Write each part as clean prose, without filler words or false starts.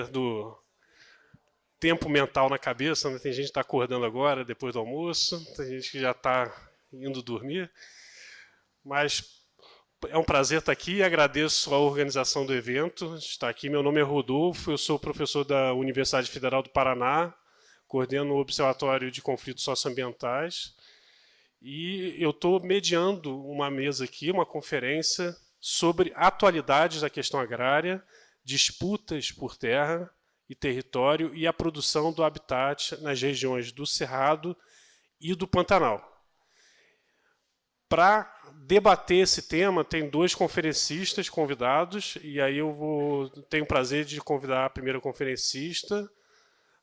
do tempo mental na cabeça, né? Tem gente que está acordando agora, depois do almoço, tem gente que já está indo dormir, mas é um prazer estar aqui e agradeço a organização do evento. Estar aqui. Meu nome é Rodolfo, eu sou professor da Universidade Federal do Paraná, coordeno o Observatório de Conflitos Socioambientais e eu estou mediando uma mesa aqui, uma conferência sobre atualidades da questão agrária, disputas por terra e território e a produção do habitat nas regiões do Cerrado e do Pantanal. Para debater esse tema, tem dois conferencistas convidados, e aí tenho o prazer de convidar a primeira conferencista,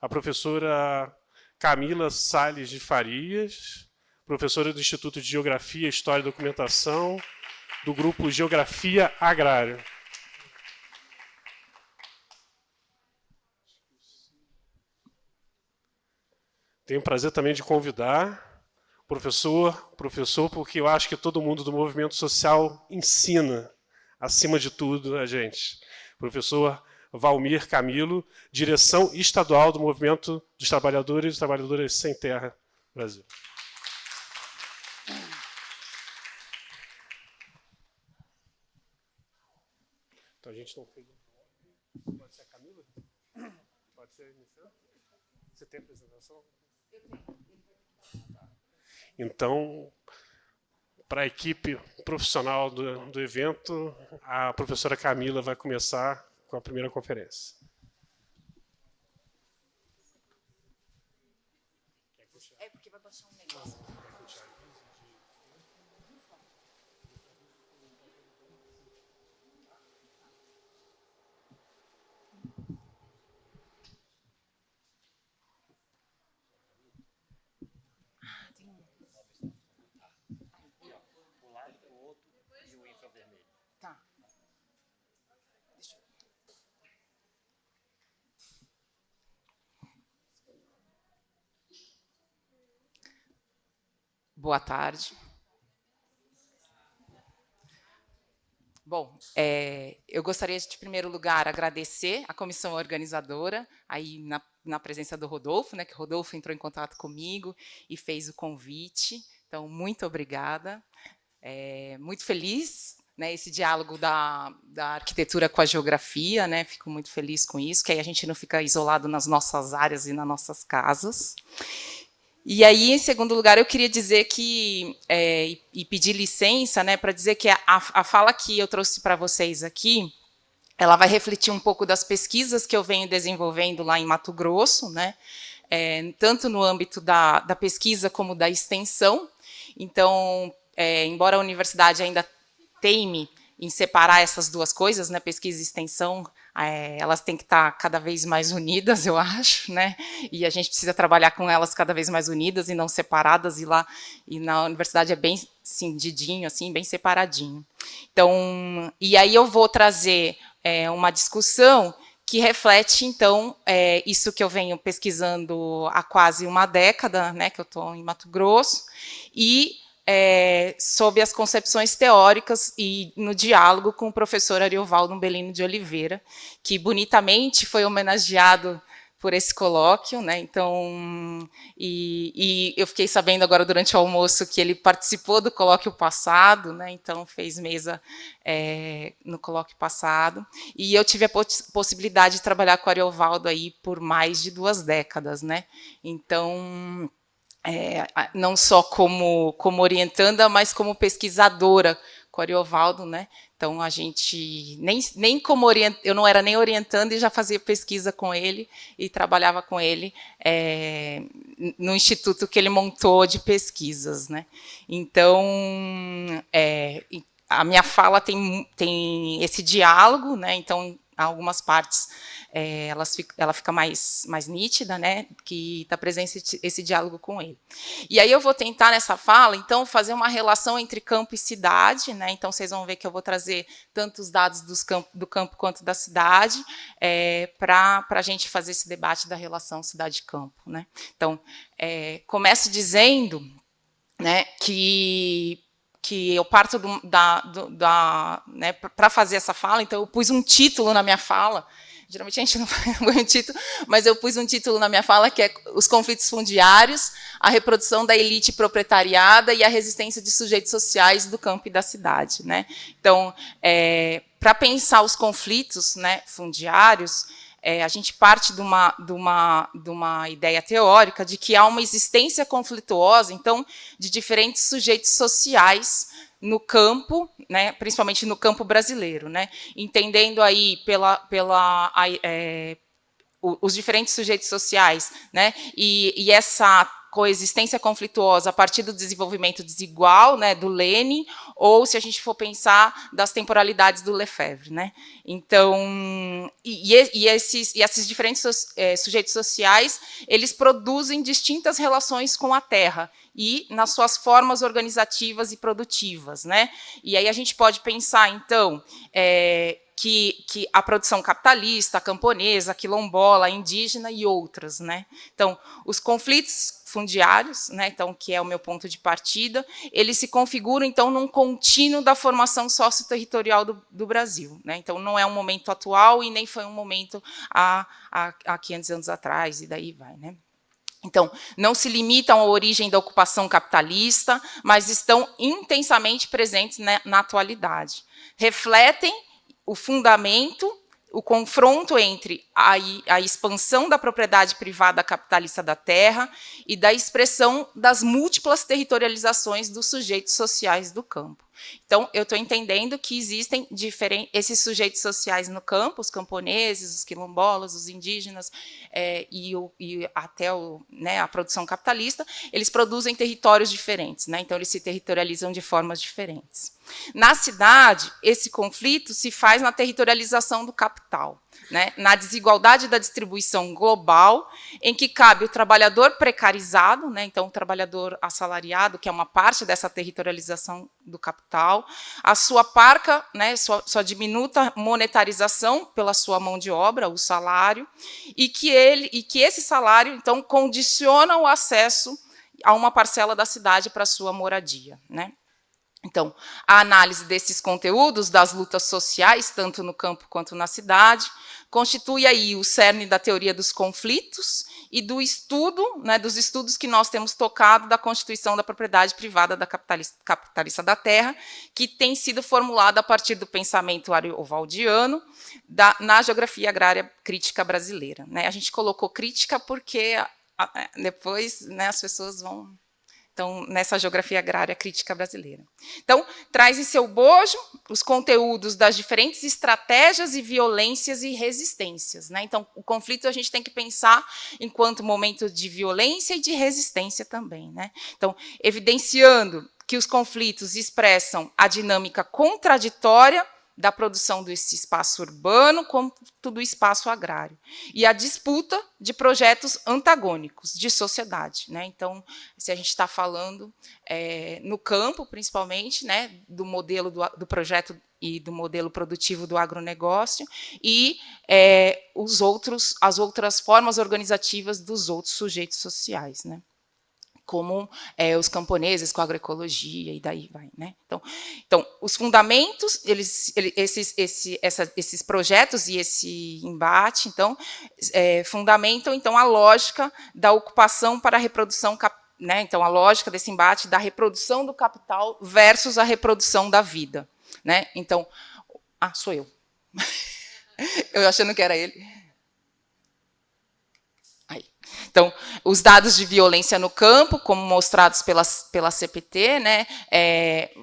a professora Camila Salles de Farias, professora do Instituto de Geografia, História e Documentação, do grupo Geografia Agrária. Tenho o prazer também de convidar professor, porque eu acho que todo mundo do movimento social ensina, acima de tudo, a gente. Professor Valmir Camilo, direção estadual do Movimento dos Trabalhadores e Trabalhadoras Sem Terra, Brasil. Então a gente não fez. Pode ser a Camila? Pode ser iniciando? Você tem apresentação? Eu tenho. Então, para a equipe profissional do evento, a professora Camila vai começar com a primeira conferência. É porque vai baixar um negócio. Tá. Deixa eu... Boa tarde. Bom, eu gostaria de, em primeiro lugar, agradecer à comissão organizadora, aí na presença do Rodolfo, né, que o Rodolfo entrou em contato comigo e fez o convite. Então, muito obrigada. Muito feliz, né, esse diálogo da arquitetura com a geografia, né, fico muito feliz com isso, que aí a gente não fica isolado nas nossas áreas e nas nossas casas. E aí, em segundo lugar, eu queria dizer que, e pedir licença, né, para dizer que a fala que eu trouxe para vocês aqui, ela vai refletir um pouco das pesquisas que eu venho desenvolvendo lá em Mato Grosso, né, tanto no âmbito da pesquisa como da extensão. Então, embora a universidade ainda teime em separar essas duas coisas, né, pesquisa e extensão, elas têm que estar cada vez mais unidas, eu acho, né, e a gente precisa trabalhar com elas cada vez mais unidas e não separadas, e na universidade é bem cindidinho, assim, bem separadinho. Então, e aí eu vou trazer uma discussão que reflete, então, isso que eu venho pesquisando há quase uma década, né, que eu estou em Mato Grosso, e sob as concepções teóricas e no diálogo com o professor Ariovaldo Umbelino de Oliveira, que bonitamente foi homenageado por esse colóquio, né? Então, e eu fiquei sabendo agora durante o almoço que ele participou do colóquio passado, né? Então fez mesa no colóquio passado, e eu tive a possibilidade de trabalhar com o Ariovaldo aí por mais de 2 décadas, né? Então não só como orientanda, mas como pesquisadora com o Ariovaldo, né? Então a gente nem como eu não era nem orientanda e já fazia pesquisa com ele e trabalhava com ele no instituto que ele montou de pesquisas, né? Então a minha fala tem esse diálogo, né? Então algumas partes ela fica mais nítida, né, que está presente esse diálogo com ele. E aí eu vou tentar, nessa fala, então, fazer uma relação entre campo e cidade, né, então vocês vão ver que eu vou trazer tanto os dados do campo quanto da cidade, para a gente fazer esse debate da relação cidade-campo, né. Então, começo dizendo, né, que eu parto né, para fazer essa fala, então eu pus um título na minha fala, Geralmente a gente não põe um título, mas eu pus um título na minha fala, que é Os Conflitos Fundiários, a reprodução da elite proletariada e a resistência de sujeitos sociais do campo e da cidade. Né? Então, para pensar os conflitos, né, fundiários, a gente parte de uma ideia teórica de que há uma existência conflituosa, então, de diferentes sujeitos sociais no campo, né, principalmente no campo brasileiro, né, entendendo aí os diferentes sujeitos sociais, né, e essa coexistência conflituosa a partir do desenvolvimento desigual, né, do Lênin, ou se a gente for pensar das temporalidades do Lefebvre, né? Então, esses diferentes sujeitos sociais, eles produzem distintas relações com a terra e nas suas formas organizativas e produtivas, né? E aí a gente pode pensar, então, que a produção capitalista, a camponesa, a quilombola, a indígena e outras, né? Então, os conflitos fundiários, né, então, que é o meu ponto de partida, eles se configuram, então, num contínuo da formação socioterritorial do Brasil. Né? Então, não é um momento atual e nem foi um momento há 500 anos atrás, e daí vai. Né? Então, não se limitam à origem da ocupação capitalista, mas estão intensamente presentes na atualidade. Refletem o fundamento, o confronto entre a expansão da propriedade privada capitalista da terra e da expressão das múltiplas territorializações dos sujeitos sociais do campo. Então, eu estou entendendo que existem esses sujeitos sociais no campo, os camponeses, os quilombolas, os indígenas, e até né, a produção capitalista, eles produzem territórios diferentes, né? Então, eles se territorializam de formas diferentes. Na cidade, esse conflito se faz na territorialização do capital, né? Na desigualdade da distribuição global, em que cabe o trabalhador precarizado, né? Então, o trabalhador assalariado, que é uma parte dessa territorialização do capital, a sua parca, né, sua diminuta monetarização pela sua mão de obra, o salário, e que esse salário, então, condiciona o acesso a uma parcela da cidade para a sua moradia. Né? Então, a análise desses conteúdos, das lutas sociais, tanto no campo quanto na cidade, constitui aí o cerne da teoria dos conflitos e do estudo, né, dos estudos que nós temos tocado da constituição da propriedade privada da capitalista da terra, que tem sido formulada a partir do pensamento ariovaldiano na geografia agrária crítica brasileira. Né? A gente colocou crítica porque depois, né, as pessoas vão... Então, nessa geografia agrária crítica brasileira. Então, traz em seu bojo os conteúdos das diferentes estratégias e violências e resistências. Né? Então, o conflito a gente tem que pensar enquanto momento de violência e de resistência também. Né? Então, evidenciando que os conflitos expressam a dinâmica contraditória da produção desse espaço urbano com do espaço agrário. E a disputa de projetos antagônicos de sociedade. Né? Então, se a gente está falando no campo, principalmente, né, do modelo do projeto e do modelo produtivo do agronegócio, e as outras formas organizativas dos outros sujeitos sociais. Né? Como os camponeses com a agroecologia, e daí vai. Né? Então, os fundamentos, esses projetos e esse embate, então, fundamentam então, a lógica da ocupação para a reprodução, né? Então, a lógica desse embate da reprodução do capital versus a reprodução da vida. Né? Então, sou eu. Eu achando que era ele. Então, os dados de violência no campo, como mostrados pela CPT, né,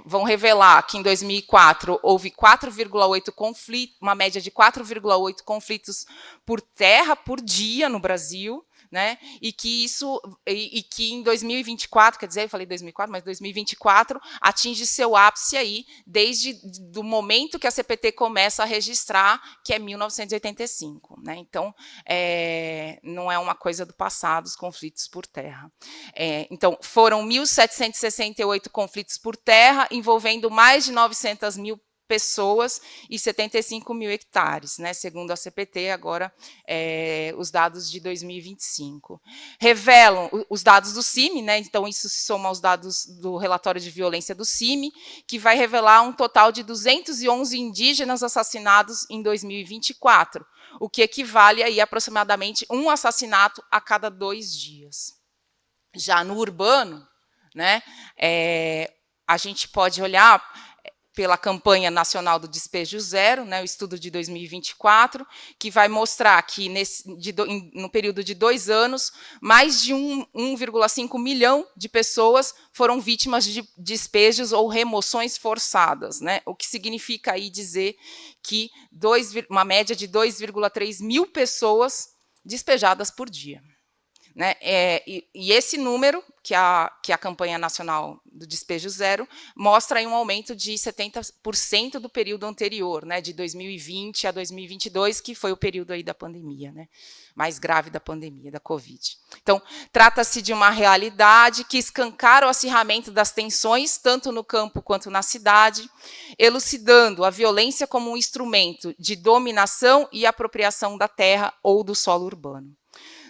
vão revelar que, em 2004, houve 4,8 conflitos, uma média de 4,8 conflitos por terra por dia no Brasil, né, e que em 2024, quer dizer, eu falei 2004, mas 2024 atinge seu ápice aí desde do momento que a CPT começa a registrar, que é 1985. Né? Então, não é uma coisa do passado, os conflitos por terra. Então, foram 1.768 conflitos por terra, envolvendo mais de 900 mil pessoas e 75 mil hectares, né, segundo a CPT, agora os dados de 2025. Revelam os dados do CIMI, né, então isso se soma aos dados do relatório de violência do CIMI, que vai revelar um total de 211 indígenas assassinados em 2024, o que equivale aí a aproximadamente um assassinato a cada 2 dias. Já no urbano, né, a gente pode olhar pela campanha nacional do Despejo Zero, né, o estudo de 2024, que vai mostrar que no período de 2 anos, mais de 1,5 milhão de pessoas foram vítimas de despejos ou remoções forçadas, né, o que significa aí dizer que uma média de 2,3 mil pessoas despejadas por dia. Né? E esse número, que a campanha nacional do Despejo Zero, mostra aí um aumento de 70% do período anterior, né, de 2020 a 2022, que foi o período aí da pandemia, né, mais grave da pandemia, da Covid. Então, trata-se de uma realidade que escancara o acirramento das tensões, tanto no campo quanto na cidade, elucidando a violência como um instrumento de dominação e apropriação da terra ou do solo urbano.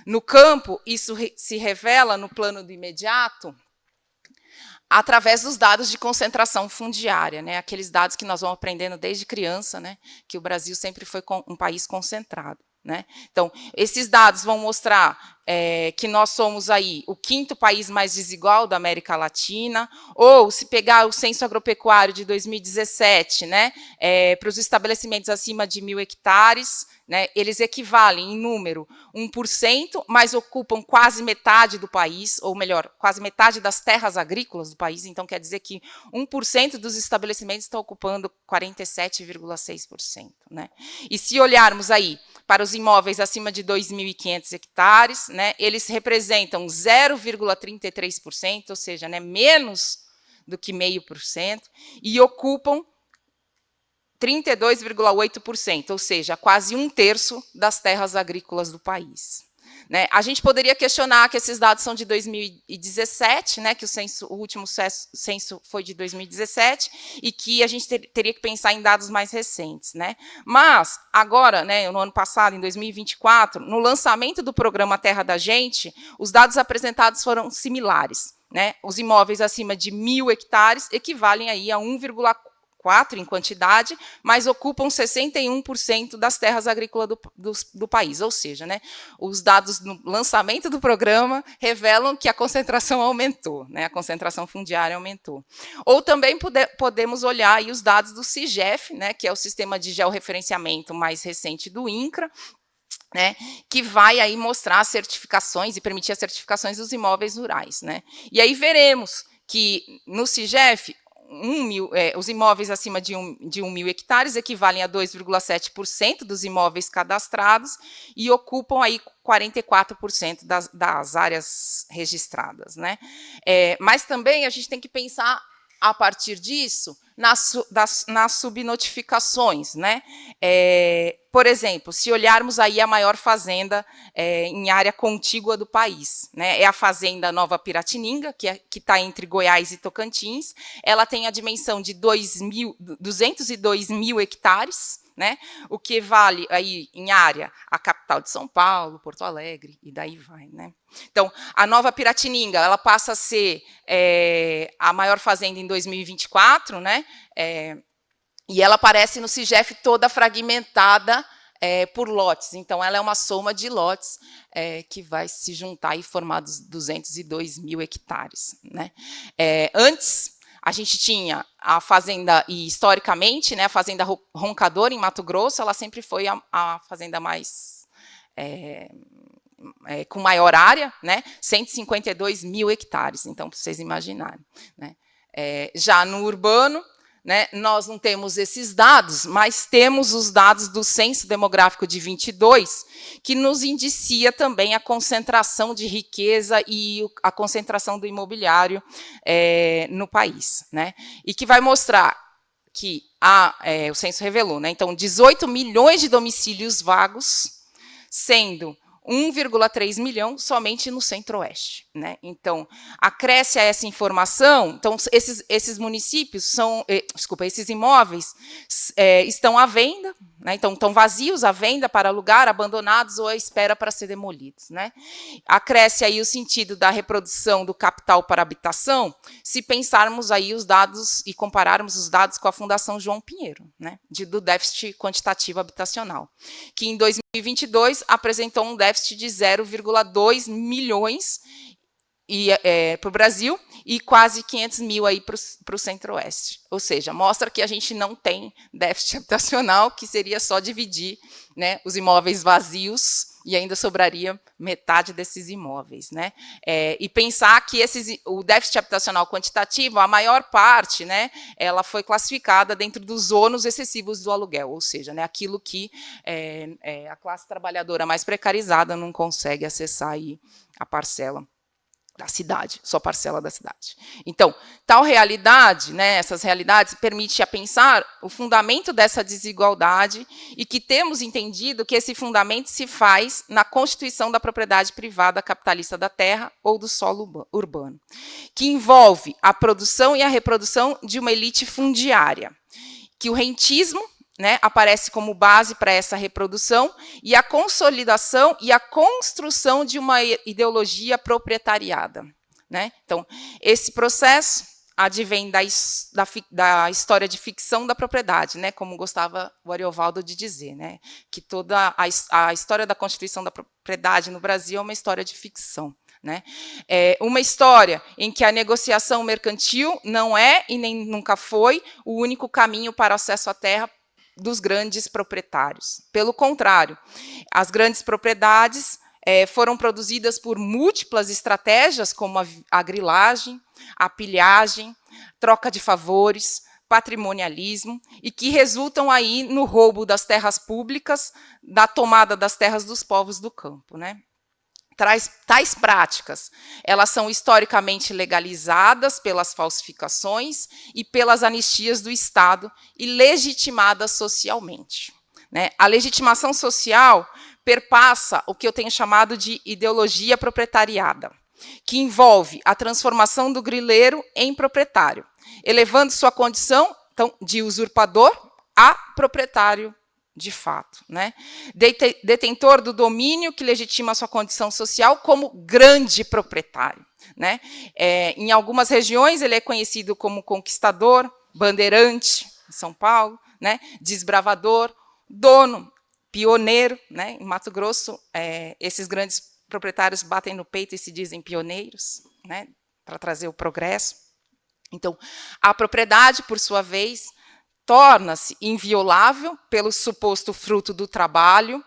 No campo, isso se revela no plano do imediato através dos dados de concentração fundiária, né? Aqueles dados que nós vamos aprendendo desde criança, né? Que o Brasil sempre foi um país concentrado. Né? Então, esses dados vão mostrar que nós somos aí o 5º país mais desigual da América Latina, ou se pegar o censo agropecuário de 2017, né, para os estabelecimentos acima de 1.000 hectares, né, eles equivalem em número 1%, mas ocupam quase metade do país, ou melhor, quase metade das terras agrícolas do país, então quer dizer que 1% dos estabelecimentos estão ocupando 47,6%. Né? E se olharmos aí para os imóveis acima de 2.500 hectares, né, eles representam 0,33%, ou seja, né, menos do que 0,5%, e ocupam 32,8%, ou seja, quase 1/3 das terras agrícolas do país. Né? A gente poderia questionar que esses dados são de 2017, né, que o último censo foi de 2017, e que a gente teria que pensar em dados mais recentes. Né? Mas, agora, né, no ano passado, em 2024, no lançamento do programa Terra da Gente, os dados apresentados foram similares. Né? Os imóveis acima de 1.000 hectares equivalem aí a 1,4 em quantidade, mas ocupam 61% das terras agrícolas do país. Ou seja, né, os dados no lançamento do programa revelam que a concentração aumentou, né, a concentração fundiária aumentou. Ou também podemos olhar aí os dados do CIGEF, né, que é o sistema de georreferenciamento mais recente do INCRA, né, que vai aí mostrar as certificações e permitir as certificações dos imóveis rurais. Né. E aí veremos que no CIGEF, os imóveis acima de 1.000 hectares equivalem a 2,7% dos imóveis cadastrados e ocupam aí 44% das áreas registradas. Né? Mas também a gente tem que pensar, a partir disso, nas subnotificações. Né? Por exemplo, se olharmos aí a maior fazenda em área contígua do país, né? É a Fazenda Nova Piratininga, que está entre Goiás e Tocantins. Ela tem a dimensão de 202 mil hectares, né? O que vale aí em área a capital de São Paulo, Porto Alegre, e daí vai. Né? Então, a Nova Piratininga ela passa a ser a maior fazenda em 2024, né? E ela aparece no CIGEF toda fragmentada por lotes. Então, ela é uma soma de lotes que vai se juntar e formar 202 mil hectares. Né? Antes, a gente tinha a fazenda, e historicamente, né, a Fazenda Roncador, em Mato Grosso, ela sempre foi a fazenda mais com maior área, né, 152 mil hectares, então, para vocês imaginarem. Né? Já no urbano, né, nós não temos esses dados, mas temos os dados do Censo Demográfico de 22, que nos indicia também a concentração de riqueza e a concentração do imobiliário no país. Né? E que vai mostrar que o censo revelou, né, então, 18 milhões de domicílios vagos, sendo 1,3 milhão somente no Centro-Oeste, né? Então, acresce a essa informação, então esses municípios são, esses imóveis estão à venda, né? Então estão vazios à venda para alugar, abandonados ou à espera para ser demolidos, né? Acresce aí o sentido da reprodução do capital para habitação, se pensarmos aí os dados e compararmos os dados com a Fundação João Pinheiro, né? Do déficit quantitativo habitacional, que em 2022 apresentou um déficit de 0,2 milhões para o Brasil e quase 500 mil aí para o Centro-Oeste. Ou seja, mostra que a gente não tem déficit habitacional, que seria só dividir, né, os imóveis vazios e ainda sobraria metade desses imóveis, né? E pensar que o déficit habitacional quantitativo, a maior parte, né, ela foi classificada dentro dos ônus excessivos do aluguel, ou seja, né, aquilo que a classe trabalhadora mais precarizada não consegue acessar aí a parcela da cidade, só parcela da cidade. Então, tal realidade, né, essas realidades, permite a pensar o fundamento dessa desigualdade e que temos entendido que esse fundamento se faz na constituição da propriedade privada capitalista da terra ou do solo urbano, que envolve a produção e a reprodução de uma elite fundiária, que o rentismo, né, aparece como base para essa reprodução e a consolidação e a construção de uma ideologia proprietariada, né? Então, esse processo advém da história de ficção da propriedade, né, como gostava o Ariovaldo de dizer, né, que toda a história da constituição da propriedade no Brasil é uma história de ficção. Né? Uma história em que a negociação mercantil não é e nem nunca foi o único caminho para o acesso à terra dos grandes proprietários. Pelo contrário, as grandes propriedades foram produzidas por múltiplas estratégias, como a grilagem, a pilhagem, troca de favores, patrimonialismo, e que resultam aí no roubo das terras públicas, da tomada das terras dos povos do campo, né? Tais práticas, elas são historicamente legalizadas pelas falsificações e pelas anistias do Estado e legitimadas socialmente, né? A legitimação social perpassa o que eu tenho chamado de ideologia proprietariada, que envolve a transformação do grileiro em proprietário, elevando sua condição, então, de usurpador a proprietário de fato, né? Detentor do domínio que legitima sua condição social como grande proprietário, né? Em algumas regiões ele é conhecido como conquistador, bandeirante, em São Paulo, né? Desbravador, dono, pioneiro, né? Em Mato Grosso, esses grandes proprietários batem no peito e se dizem pioneiros, né? Para trazer o progresso. Então, a propriedade, por sua vez, torna-se inviolável pelo suposto fruto do trabalho,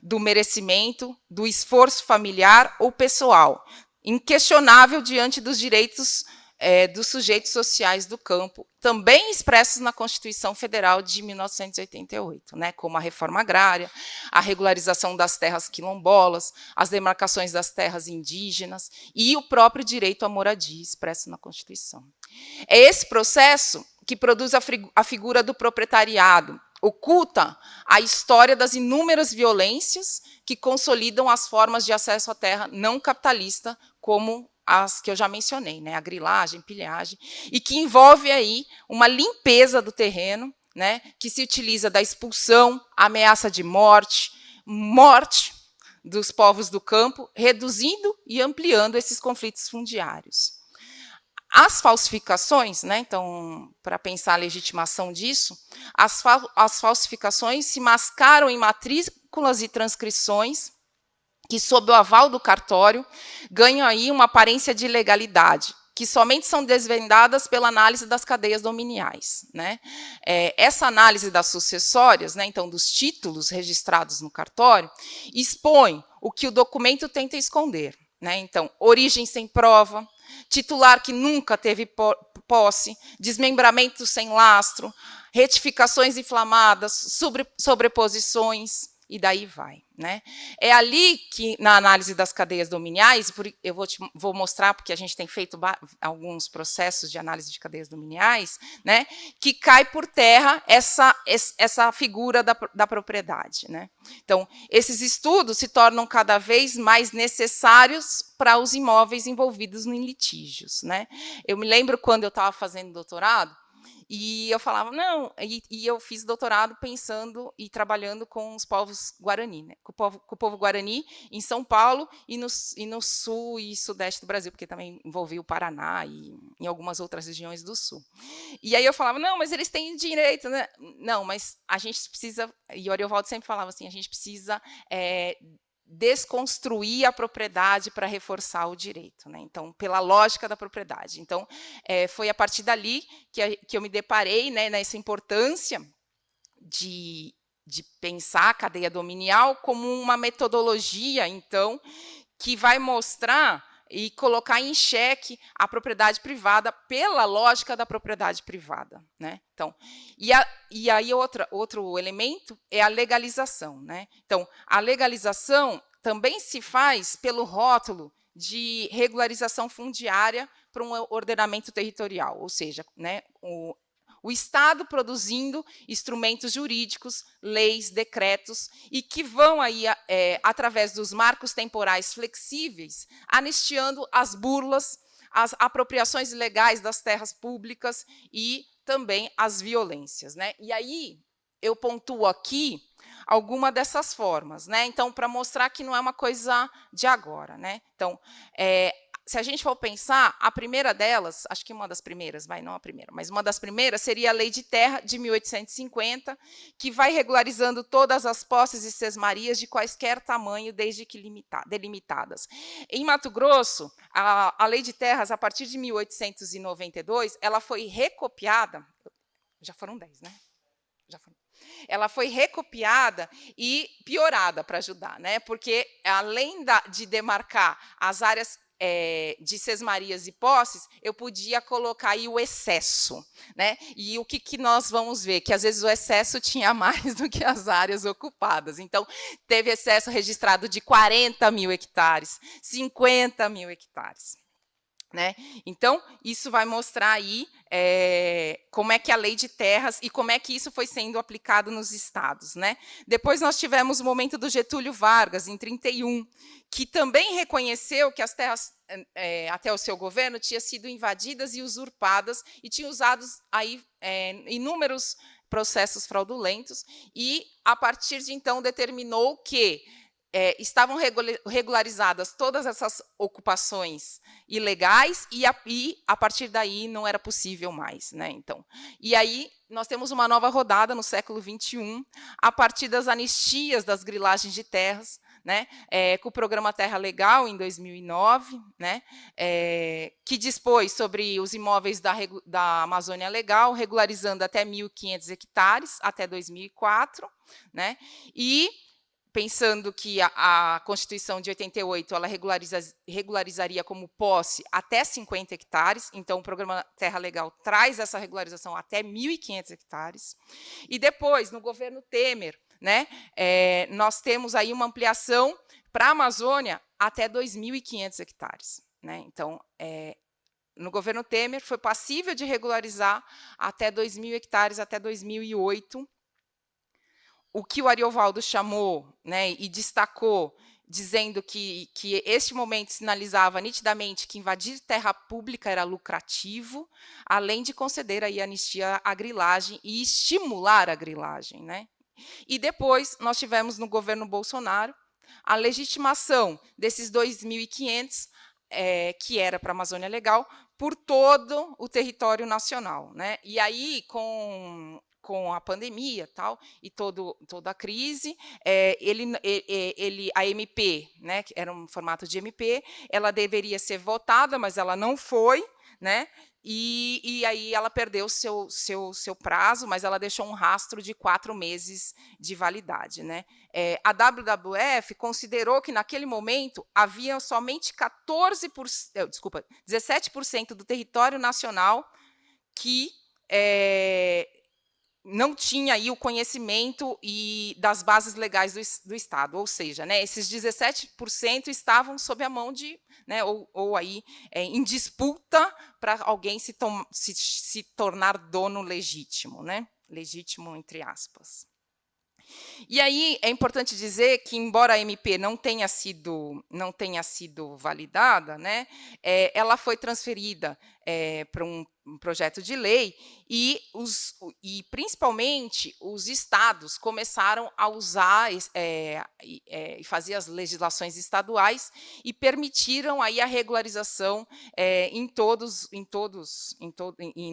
do merecimento, do esforço familiar ou pessoal, inquestionável diante dos direitos dos sujeitos sociais do campo, também expressos na Constituição Federal de 1988, né, como a reforma agrária, a regularização das terras quilombolas, as demarcações das terras indígenas e o próprio direito à moradia expresso na Constituição. É esse processo que produz a figura do proprietariado, oculta a história das inúmeras violências que consolidam as formas de acesso à terra não capitalista, como as que eu já mencionei, né? A grilagem, pilhagem, e que envolve aí uma limpeza do terreno, né? Que se utiliza da expulsão, ameaça de morte dos povos do campo, reduzindo e ampliando esses conflitos fundiários. As falsificações, né, então, para pensar a legitimação disso, as falsificações se mascaram em matrículas e transcrições que, sob o aval do cartório, ganham aí uma aparência de legalidade, que somente são desvendadas pela análise das cadeias dominiais, né? Essa análise das sucessórias, né, então, dos títulos registrados no cartório, expõe o que o documento tenta esconder, né? Então, origem sem prova, titular que nunca teve posse, desmembramento sem lastro, retificações inflamadas, sobreposições, e daí vai, né? É ali que, na análise das cadeias dominiais, eu vou mostrar, porque a gente tem feito alguns processos de análise de cadeias dominiais, né, que cai por terra essa figura da propriedade, né? Então, esses estudos se tornam cada vez mais necessários para os imóveis envolvidos em litígios, né? Eu me lembro quando eu estava fazendo doutorado, e eu falava, não, e eu fiz doutorado pensando e trabalhando com os povos Guarani, né? Com o povo Guarani em São Paulo e no sul e sudeste do Brasil, porque também envolvia o Paraná e em algumas outras regiões do sul. E aí eu falava, não, mas eles têm direito, né? Não, mas a gente precisa, e o Ariovaldo sempre falava assim, a gente precisa desconstruir a propriedade para reforçar o direito, né? Então, pela lógica da propriedade. Então, foi a partir dali que eu me deparei, né, nessa importância de pensar a cadeia dominial como uma metodologia, então, que vai mostrar e colocar em xeque a propriedade privada pela lógica da propriedade privada, né? Então, e aí outro elemento é a legalização, né? Então, a legalização também se faz pelo rótulo de regularização fundiária para um ordenamento territorial, ou seja, né, o Estado produzindo instrumentos jurídicos, leis, decretos, e que vão, aí, através dos marcos temporais flexíveis, anistiando as burlas, as apropriações ilegais das terras públicas e também as violências, né? E aí eu pontuo aqui alguma dessas formas, né? Então, para mostrar que não é uma coisa de agora, né? Então, se a gente for pensar, a primeira delas, acho que uma das primeiras, não a primeira, mas uma das primeiras seria a Lei de Terra de 1850, que vai regularizando todas as posses e sesmarias de quaisquer tamanho, desde que delimitadas. Em Mato Grosso, a Lei de Terras, a partir de 1892, ela foi recopiada, já foram 10, né? Já foram. Ela foi recopiada e piorada para ajudar, né? Porque, além de demarcar as áreas de sesmarias e posses, eu podia colocar aí o excesso, né? E o que nós vamos ver? Que, às vezes, o excesso tinha mais do que as áreas ocupadas. Então, teve excesso registrado de 40 mil hectares, 50 mil hectares. Né? Então, isso vai mostrar aí como é que a lei de terras e como é que isso foi sendo aplicado nos estados. Né? Depois nós tivemos o momento do Getúlio Vargas, em 31, que também reconheceu que as terras, até o seu governo, tinham sido invadidas e usurpadas e tinha usado aí, inúmeros processos fraudulentos e, a partir de então, determinou que estavam regularizadas todas essas ocupações ilegais e a partir daí não era possível mais, né? Então, e aí nós temos uma nova rodada no século XXI, a partir das anistias das grilagens de terras, né? Com o programa Terra Legal em 2009, né? Que dispôs sobre os imóveis da Amazônia Legal, regularizando até 1.500 hectares até 2004, né? E pensando que a Constituição de 88 ela regularizaria como posse até 50 hectares, então o programa Terra Legal traz essa regularização até 1.500 hectares. E depois, no governo Temer, né, nós temos aí uma ampliação para a Amazônia até 2.500 hectares. Né? Então, no governo Temer, foi passível de regularizar até 2.000 hectares até 2008, o que o Ariovaldo chamou, né, e destacou, dizendo que este momento sinalizava nitidamente que invadir terra pública era lucrativo, além de conceder aí anistia à grilagem e estimular a grilagem. Né? E depois nós tivemos no governo Bolsonaro a legitimação desses 2.500, que era para a Amazônia Legal, por todo o território nacional. Né? E aí, com a pandemia tal, e toda a crise, a MP, né, que era um formato de MP, ela deveria ser votada, mas ela não foi, né? E aí ela perdeu seu prazo, mas ela deixou um rastro de 4 meses de validade. Né? A WWF considerou que, naquele momento, havia somente 17% do território nacional que não tinha aí o conhecimento das bases legais do Estado, ou seja, né, esses 17% estavam sob a mão de, né, ou aí em disputa para alguém se tornar dono legítimo, né, legítimo entre aspas. E aí é importante dizer que, embora a MP não tenha sido validada, né, ela foi transferida para um projeto de lei e principalmente os estados começaram a usar e fazer as legislações estaduais e permitiram aí a regularização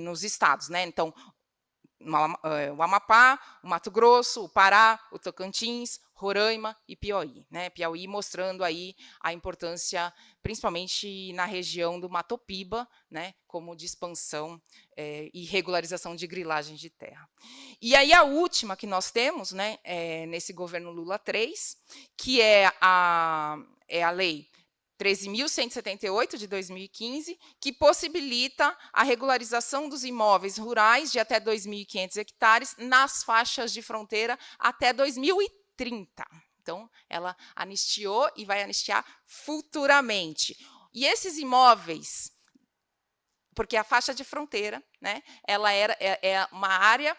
nos estados, né? Então, o Amapá, o Mato Grosso, o Pará, o Tocantins, Roraima e Piauí, né? Piauí mostrando aí a importância, principalmente na região do Mato Piba, né? Como de expansão e regularização de grilagem de terra. E aí a última que nós temos, né? Nesse governo Lula 3, que é a lei 13.178, de 2015, que possibilita a regularização dos imóveis rurais de até 2.500 hectares nas faixas de fronteira até 2030. Então, ela anistiou e vai anistiar futuramente. E esses imóveis, porque a faixa de fronteira, né, ela é uma área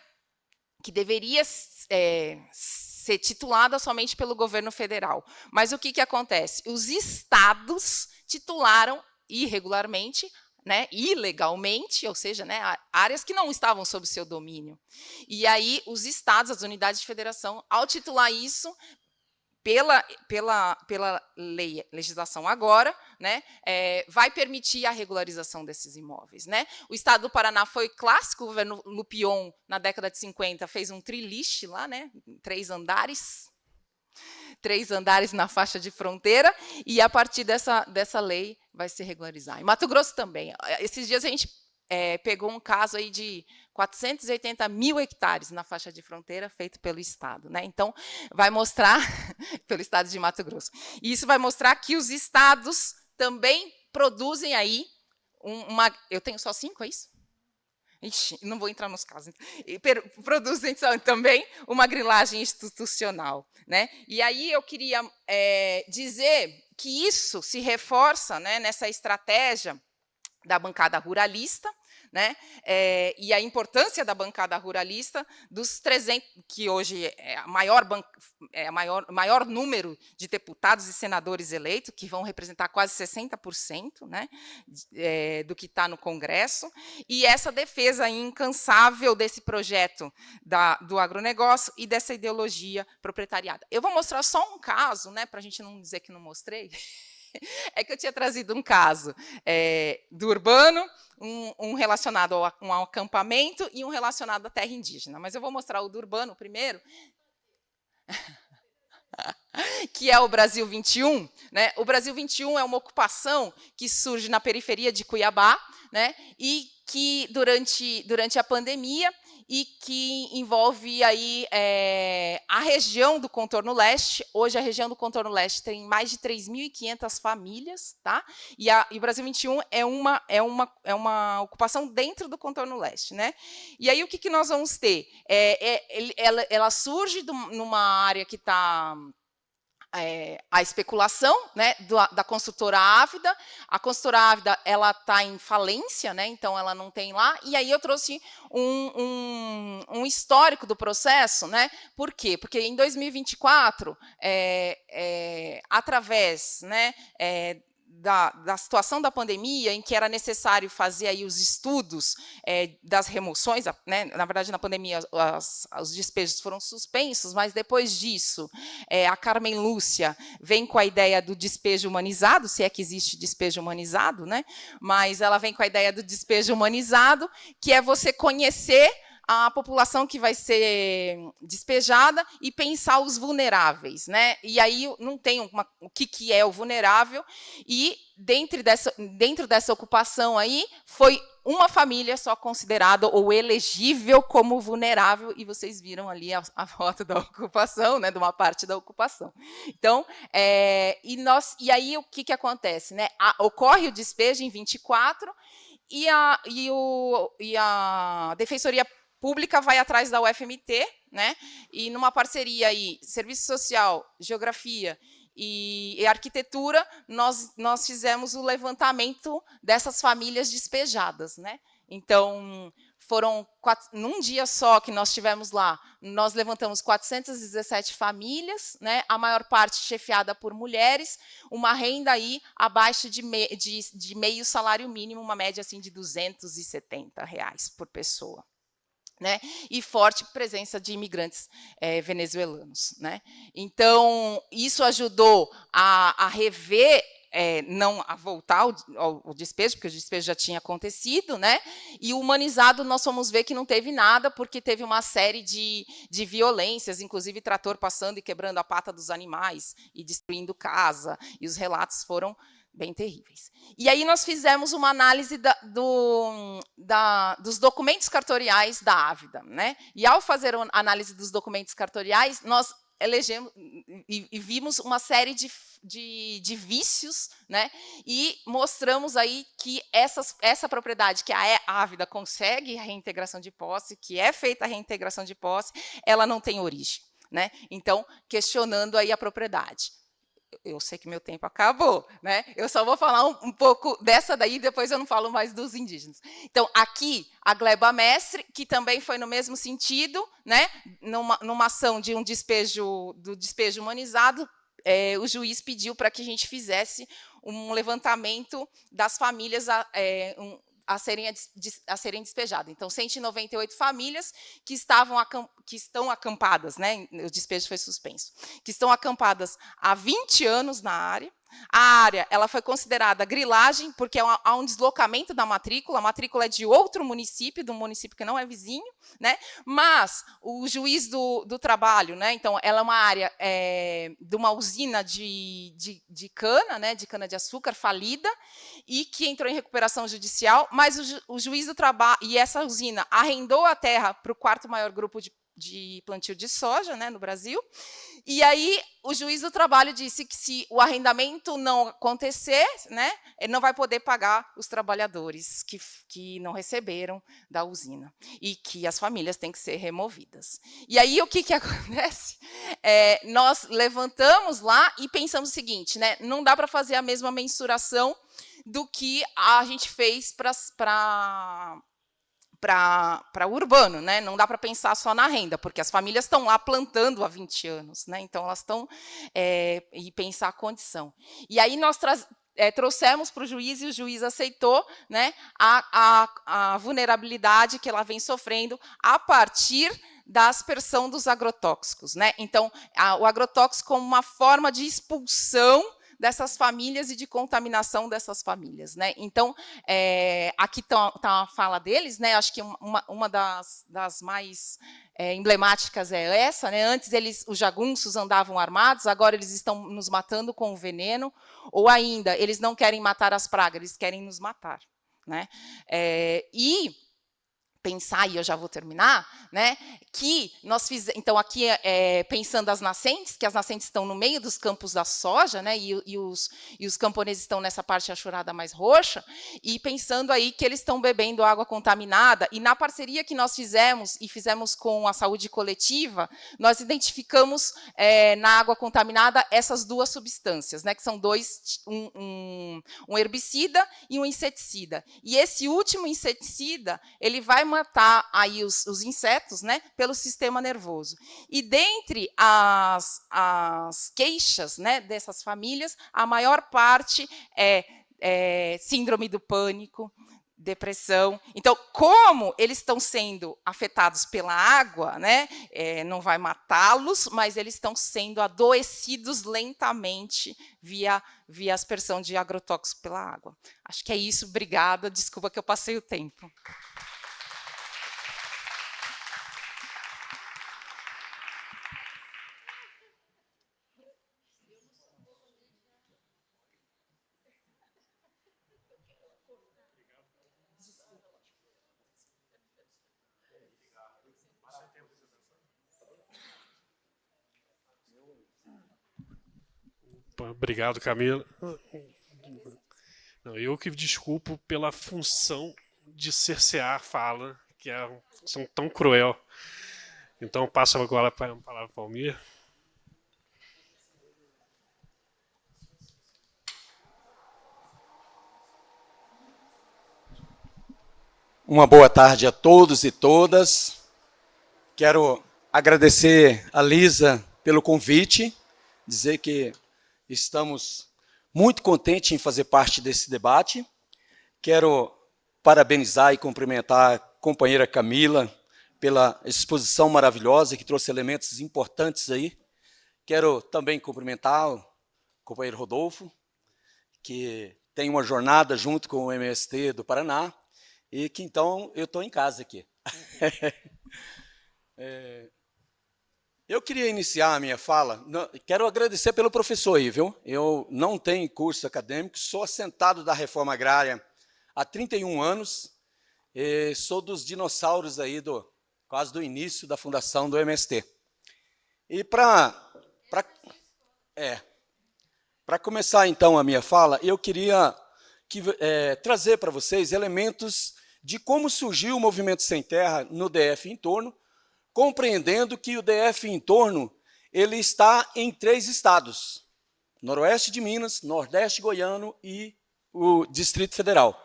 que deveria ser titulada somente pelo governo federal. Mas o que acontece? Os estados titularam irregularmente, né, ilegalmente, ou seja, né, áreas que não estavam sob seu domínio. E aí os estados, as unidades de federação, ao titular isso, pela legislação agora, né, vai permitir a regularização desses imóveis, né? O estado do Paraná foi clássico, o governo Lupion, na década de 50, fez um triliche lá, né, 3 andares na faixa de fronteira, e a partir dessa lei vai se regularizar. Em Mato Grosso também. Esses dias a gente pegou um caso aí de 480 mil hectares na faixa de fronteira feito pelo Estado, né? Então, vai mostrar, pelo Estado de Mato Grosso, e isso vai mostrar que os estados também produzem aí eu tenho só 5, é isso? Ixi, não vou entrar nos casos. Produzem também uma grilagem institucional, né? E aí eu queria dizer que isso se reforça, né, nessa estratégia da bancada ruralista, né? E a importância da bancada ruralista dos 300, que hoje é o maior número de deputados e senadores eleitos, que vão representar quase 60%, né, do que está no Congresso, e essa defesa incansável desse projeto do agronegócio e dessa ideologia proprietariada. Eu vou mostrar só um caso, né, para a gente não dizer que não mostrei. É que eu tinha trazido um caso do urbano, um relacionado a um acampamento e um relacionado à terra indígena. Mas eu vou mostrar o do urbano primeiro, que é o Brasil 21. Né? O Brasil 21 é uma ocupação que surge na periferia de Cuiabá, né? E que, durante a pandemia, e que envolve aí, a região do Contorno Leste. Hoje, a região do Contorno Leste tem mais de 3.500 famílias, tá? E o Brasil 21 é uma ocupação dentro do Contorno Leste, né? E aí, o que nós vamos ter? Ela surge numa área que está a especulação, né, da construtora Ávida. A construtora Ávida está em falência, né, então ela não tem lá. E aí eu trouxe um histórico do processo, né? Por quê? Porque em 2024, através, né, da situação da pandemia, em que era necessário fazer aí os estudos das remoções, né? Na verdade, na pandemia, os despejos foram suspensos, mas depois disso, a Carmen Lúcia vem com a ideia do despejo humanizado, se é que existe despejo humanizado, né? Mas ela vem com a ideia do despejo humanizado, que é você conhecer a população que vai ser despejada e pensar os vulneráveis, né? E aí não tem o que é o vulnerável, e dentro dessa ocupação aí foi uma família só considerada ou elegível como vulnerável, e vocês viram ali a foto da ocupação, né, de uma parte da ocupação. Então, e aí o que acontece, né? Ocorre o despejo em 24, e a Defensoria pública vai atrás da UFMT, né? E numa parceria aí, Serviço Social, Geografia e Arquitetura, nós fizemos o levantamento dessas famílias despejadas, né? Então, num dia só que nós tivemos lá, nós levantamos 417 famílias, né? A maior parte chefiada por mulheres, uma renda aí abaixo de meio salário mínimo, uma média assim de R$ 270 por pessoa. Né? E forte presença de imigrantes venezuelanos. Né? Então, isso ajudou a rever, não a voltar ao despejo, porque o despejo já tinha acontecido, né? E humanizado, nós fomos ver que não teve nada, porque teve uma série de violências, inclusive trator passando e quebrando a pata dos animais e destruindo casa, e os relatos foram bem terríveis. E aí nós fizemos uma análise dos documentos cartoriais da Ávida. Né? E ao fazer a análise dos documentos cartoriais, nós elegemos e vimos uma série de vícios, né? E mostramos aí que essa propriedade que a Ávida consegue a reintegração de posse, que é feita a reintegração de posse, ela não tem origem. Né? Então, questionando aí a propriedade. Eu sei que meu tempo acabou, né? Eu só vou falar um pouco dessa daí, depois eu não falo mais dos indígenas. Então, aqui, a Gleba Mestre, que também foi no mesmo sentido, né? Numa ação de do despejo humanizado, o juiz pediu para que a gente fizesse um levantamento das famílias a serem despejadas. Então, 198 famílias que estão acampadas, né? O despejo foi suspenso, que estão acampadas há 20 anos na área. A área ela foi considerada grilagem, porque há um deslocamento da matrícula. A matrícula é de outro município, de um município que não é vizinho, né? Mas o juiz do trabalho, né? Então, ela é uma área de uma usina de cana, né? De cana-de-açúcar falida, e que entrou em recuperação judicial, mas o juiz do trabalho, e essa usina arrendou a terra para o quarto maior grupo de plantio de soja, né, no Brasil. E aí o juiz do trabalho disse que se o arrendamento não acontecer, né, ele não vai poder pagar os trabalhadores que não receberam da usina e que as famílias têm que ser removidas. E aí o que acontece? Nós levantamos lá e pensamos o seguinte, né, não dá para fazer a mesma mensuração do que a gente fez para o urbano, né? Não dá para pensar só na renda, porque as famílias estão lá plantando há 20 anos, né? Então elas estão e pensar a condição. E aí nós trouxemos para o juiz e o juiz aceitou, né, a vulnerabilidade que ela vem sofrendo a partir da aspersão dos agrotóxicos, né? Então o agrotóxico como uma forma de expulsão dessas famílias e de contaminação dessas famílias. Né? Então, aqui está a fala deles, né? Acho que uma das mais emblemáticas é essa. Né? Antes, os jagunços andavam armados, agora eles estão nos matando com o veneno, ou ainda, eles não querem matar as pragas, eles querem nos matar. Né? E pensar, e eu já vou terminar, né, que nós fizemos, então aqui pensando as nascentes, que as nascentes estão no meio dos campos da soja, né, e os camponeses estão nessa parte achurada mais roxa, e pensando aí que eles estão bebendo água contaminada, e na parceria que nós fizemos com a saúde coletiva, nós identificamos na água contaminada essas duas substâncias, né, que são um herbicida e um inseticida. E esse último inseticida, ele vai matar aí os insetos, né, pelo sistema nervoso. E dentre as queixas, né, dessas famílias, a maior parte é síndrome do pânico, depressão. Então, como eles estão sendo afetados pela água, né, não vai matá-los, mas eles estão sendo adoecidos lentamente via aspersão de agrotóxico pela água. Acho que é isso. Obrigada. Desculpa que eu passei o tempo. Obrigado, Camila. Não, eu que desculpo pela função de cercear a fala, que é uma função tão cruel. Então, passo agora a palavra para o Almir. Uma boa tarde a todos e todas. Quero agradecer a Lisa pelo convite, dizer que estamos muito contentes em fazer parte desse debate. Quero parabenizar e cumprimentar a companheira Camila pela exposição maravilhosa que trouxe elementos importantes aí. Quero também cumprimentar o companheiro Rodolfo, que tem uma jornada junto com o MST do Paraná, e que então eu estou em casa aqui. Eu queria iniciar a minha fala, quero agradecer pelo professor aí, viu? Eu não tenho curso acadêmico, sou assentado da reforma agrária há 31 anos, e sou dos dinossauros aí quase do início da fundação do MST. E para começar então a minha fala, eu queria trazer para vocês elementos de como surgiu o movimento sem terra no DF e em torno, compreendendo que o DF e em torno ele está em 3 estados: Noroeste de Minas, Nordeste goiano e o Distrito Federal.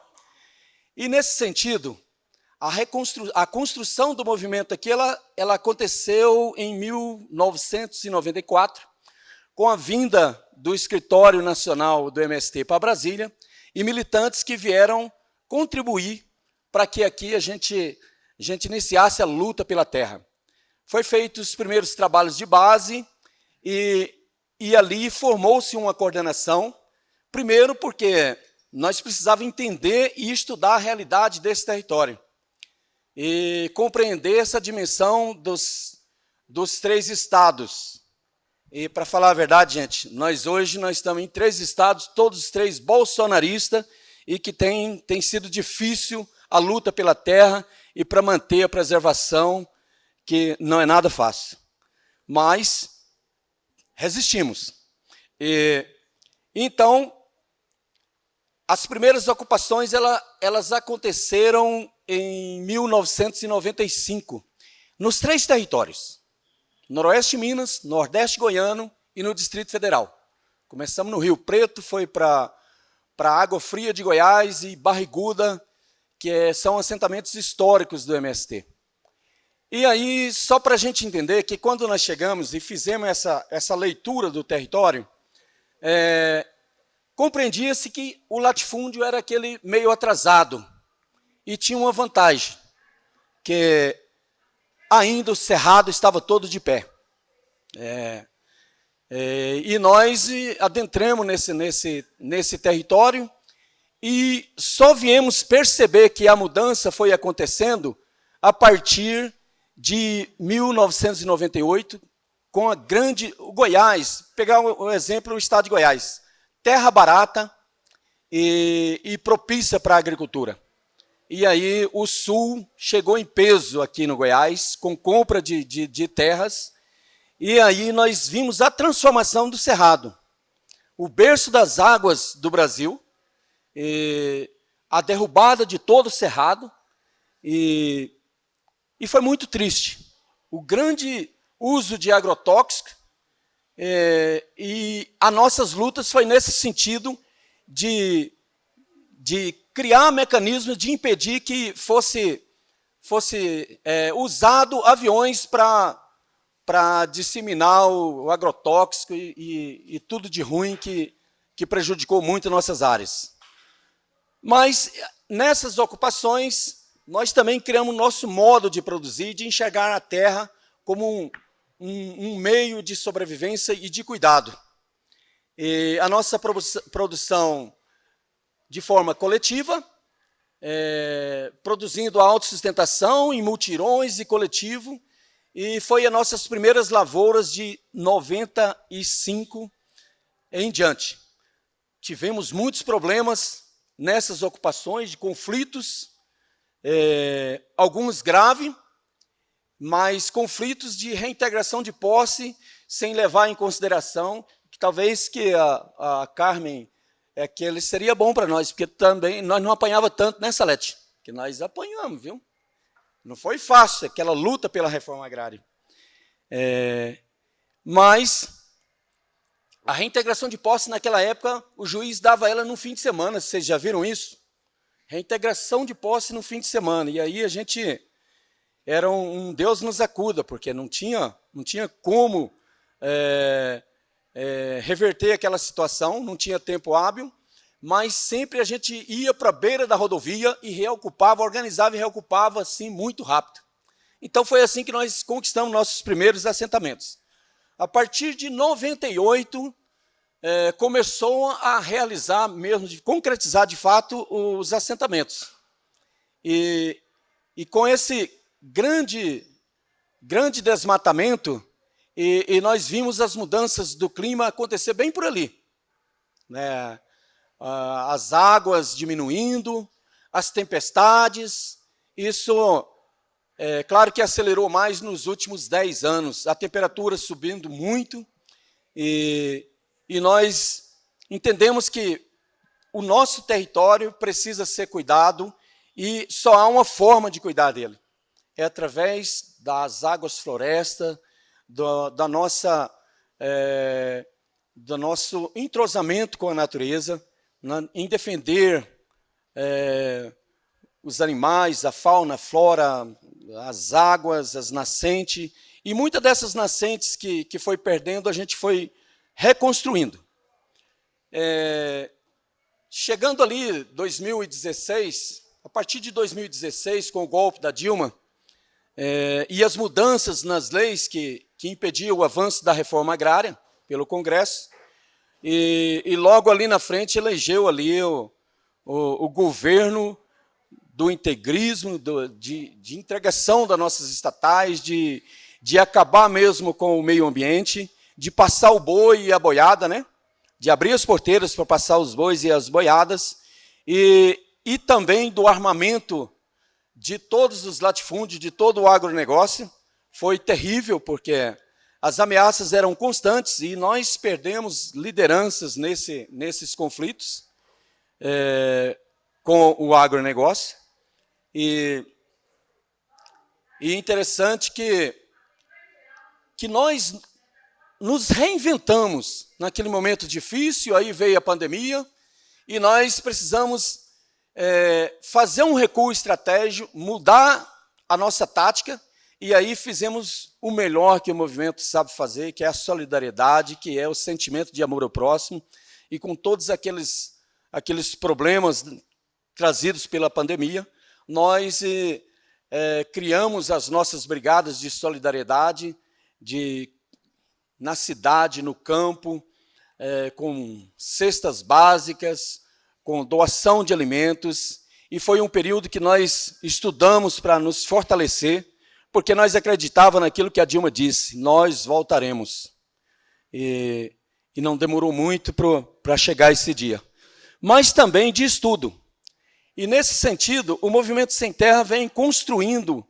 E nesse sentido, a construção do movimento aqui ela aconteceu em 1994, com a vinda do Escritório Nacional do MST para Brasília e militantes que vieram contribuir para que aqui a gente iniciasse a luta pela terra. Foi feitos os primeiros trabalhos de base e ali formou-se uma coordenação, primeiro porque nós precisávamos entender e estudar a realidade desse território e compreender essa dimensão dos 3 estados. E, para falar a verdade, gente, hoje nós estamos em 3 estados, todos os 3 bolsonaristas, e que tem sido difícil a luta pela terra e para manter a preservação, que não é nada fácil. Mas resistimos. Então, as primeiras ocupações elas aconteceram em 1995, nos 3 territórios: Noroeste de Minas, Nordeste goiano e no Distrito Federal. Começamos no Rio Preto, foi para Água Fria de Goiás e Barriguda, que são assentamentos históricos do MST. E aí, só para a gente entender que quando nós chegamos e fizemos essa leitura do território, compreendia-se que o latifúndio era aquele meio atrasado e tinha uma vantagem, que ainda o cerrado estava todo de pé. E nós adentramos nesse território e só viemos perceber que a mudança foi acontecendo a partir de 1998, com o Goiás, pegar o exemplo, o estado de Goiás, terra barata e propícia para a agricultura. E aí o Sul chegou em peso aqui no Goiás, com compra de terras, e aí nós vimos a transformação do Cerrado, o berço das águas do Brasil, a derrubada de todo o Cerrado, e foi muito triste. O grande uso de agrotóxico, e as nossas lutas foi nesse sentido de criar mecanismos de impedir que fosse usado aviões para disseminar o agrotóxico e tudo de ruim que prejudicou muito nossas áreas. Mas, nessas ocupações, nós também criamos nosso modo de produzir, de enxergar a terra como um meio de sobrevivência e de cuidado. E a nossa produção de forma coletiva, produzindo a autossustentação em multirões e coletivo, e foi as nossas primeiras lavouras de 95 em diante. Tivemos muitos problemas nessas ocupações, de conflitos, alguns graves, mas conflitos de reintegração de posse, sem levar em consideração que talvez que a Carmen, que ele seria bom para nós, porque também nós não apanhava tanto, né, Salete? Que nós apanhamos, viu? Não foi fácil aquela luta pela reforma agrária. Mas a reintegração de posse, naquela época, o juiz dava ela no fim de semana. Vocês já viram isso? Reintegração de posse no fim de semana. E aí a gente era um Deus nos acuda, porque não tinha como reverter aquela situação, não tinha tempo hábil, mas sempre a gente ia para a beira da rodovia e reocupava, organizava e reocupava assim muito rápido. Então foi assim que nós conquistamos nossos primeiros assentamentos. A partir de 98, começou a realizar mesmo, de concretizar de fato os assentamentos. E com esse grande desmatamento, e nós vimos as mudanças do clima acontecer bem por ali, né? As águas diminuindo, as tempestades, isso, claro que acelerou mais nos últimos 10 anos, a temperatura subindo muito, e nós entendemos que o nosso território precisa ser cuidado, e só há uma forma de cuidar dele, é através das águas florestas, do nosso entrosamento com a natureza, em defender os animais, a fauna, a flora, as águas, as nascentes, e muitas dessas nascentes que foi perdendo, a gente foi reconstruindo. Chegando ali 2016, a partir de 2016, com o golpe da Dilma, e as mudanças nas leis que impediam o avanço da reforma agrária pelo Congresso, e logo ali na frente elegeu ali o governo do integrismo, de entregação das nossas estatais, de acabar mesmo com o meio ambiente, de passar o boi e a boiada, né? De abrir as porteiras para passar os bois e as boiadas, e também do armamento de todos os latifúndios, de todo o agronegócio. Foi terrível, porque as ameaças eram constantes e nós perdemos lideranças nesses conflitos com o agronegócio. E interessante que nós nos reinventamos naquele momento difícil, aí veio a pandemia, e nós precisamos fazer um recuo estratégico, mudar a nossa tática, e aí fizemos o melhor que o movimento sabe fazer, que é a solidariedade, que é o sentimento de amor ao próximo, e com todos aqueles problemas trazidos pela pandemia, nós criamos as nossas brigadas de solidariedade, na cidade, no campo, com cestas básicas, com doação de alimentos, e foi um período que nós estudamos para nos fortalecer, porque nós acreditávamos naquilo que a Dilma disse, nós voltaremos. E não demorou muito para chegar esse dia. Mas também de estudo. E nesse sentido, o Movimento Sem Terra vem construindo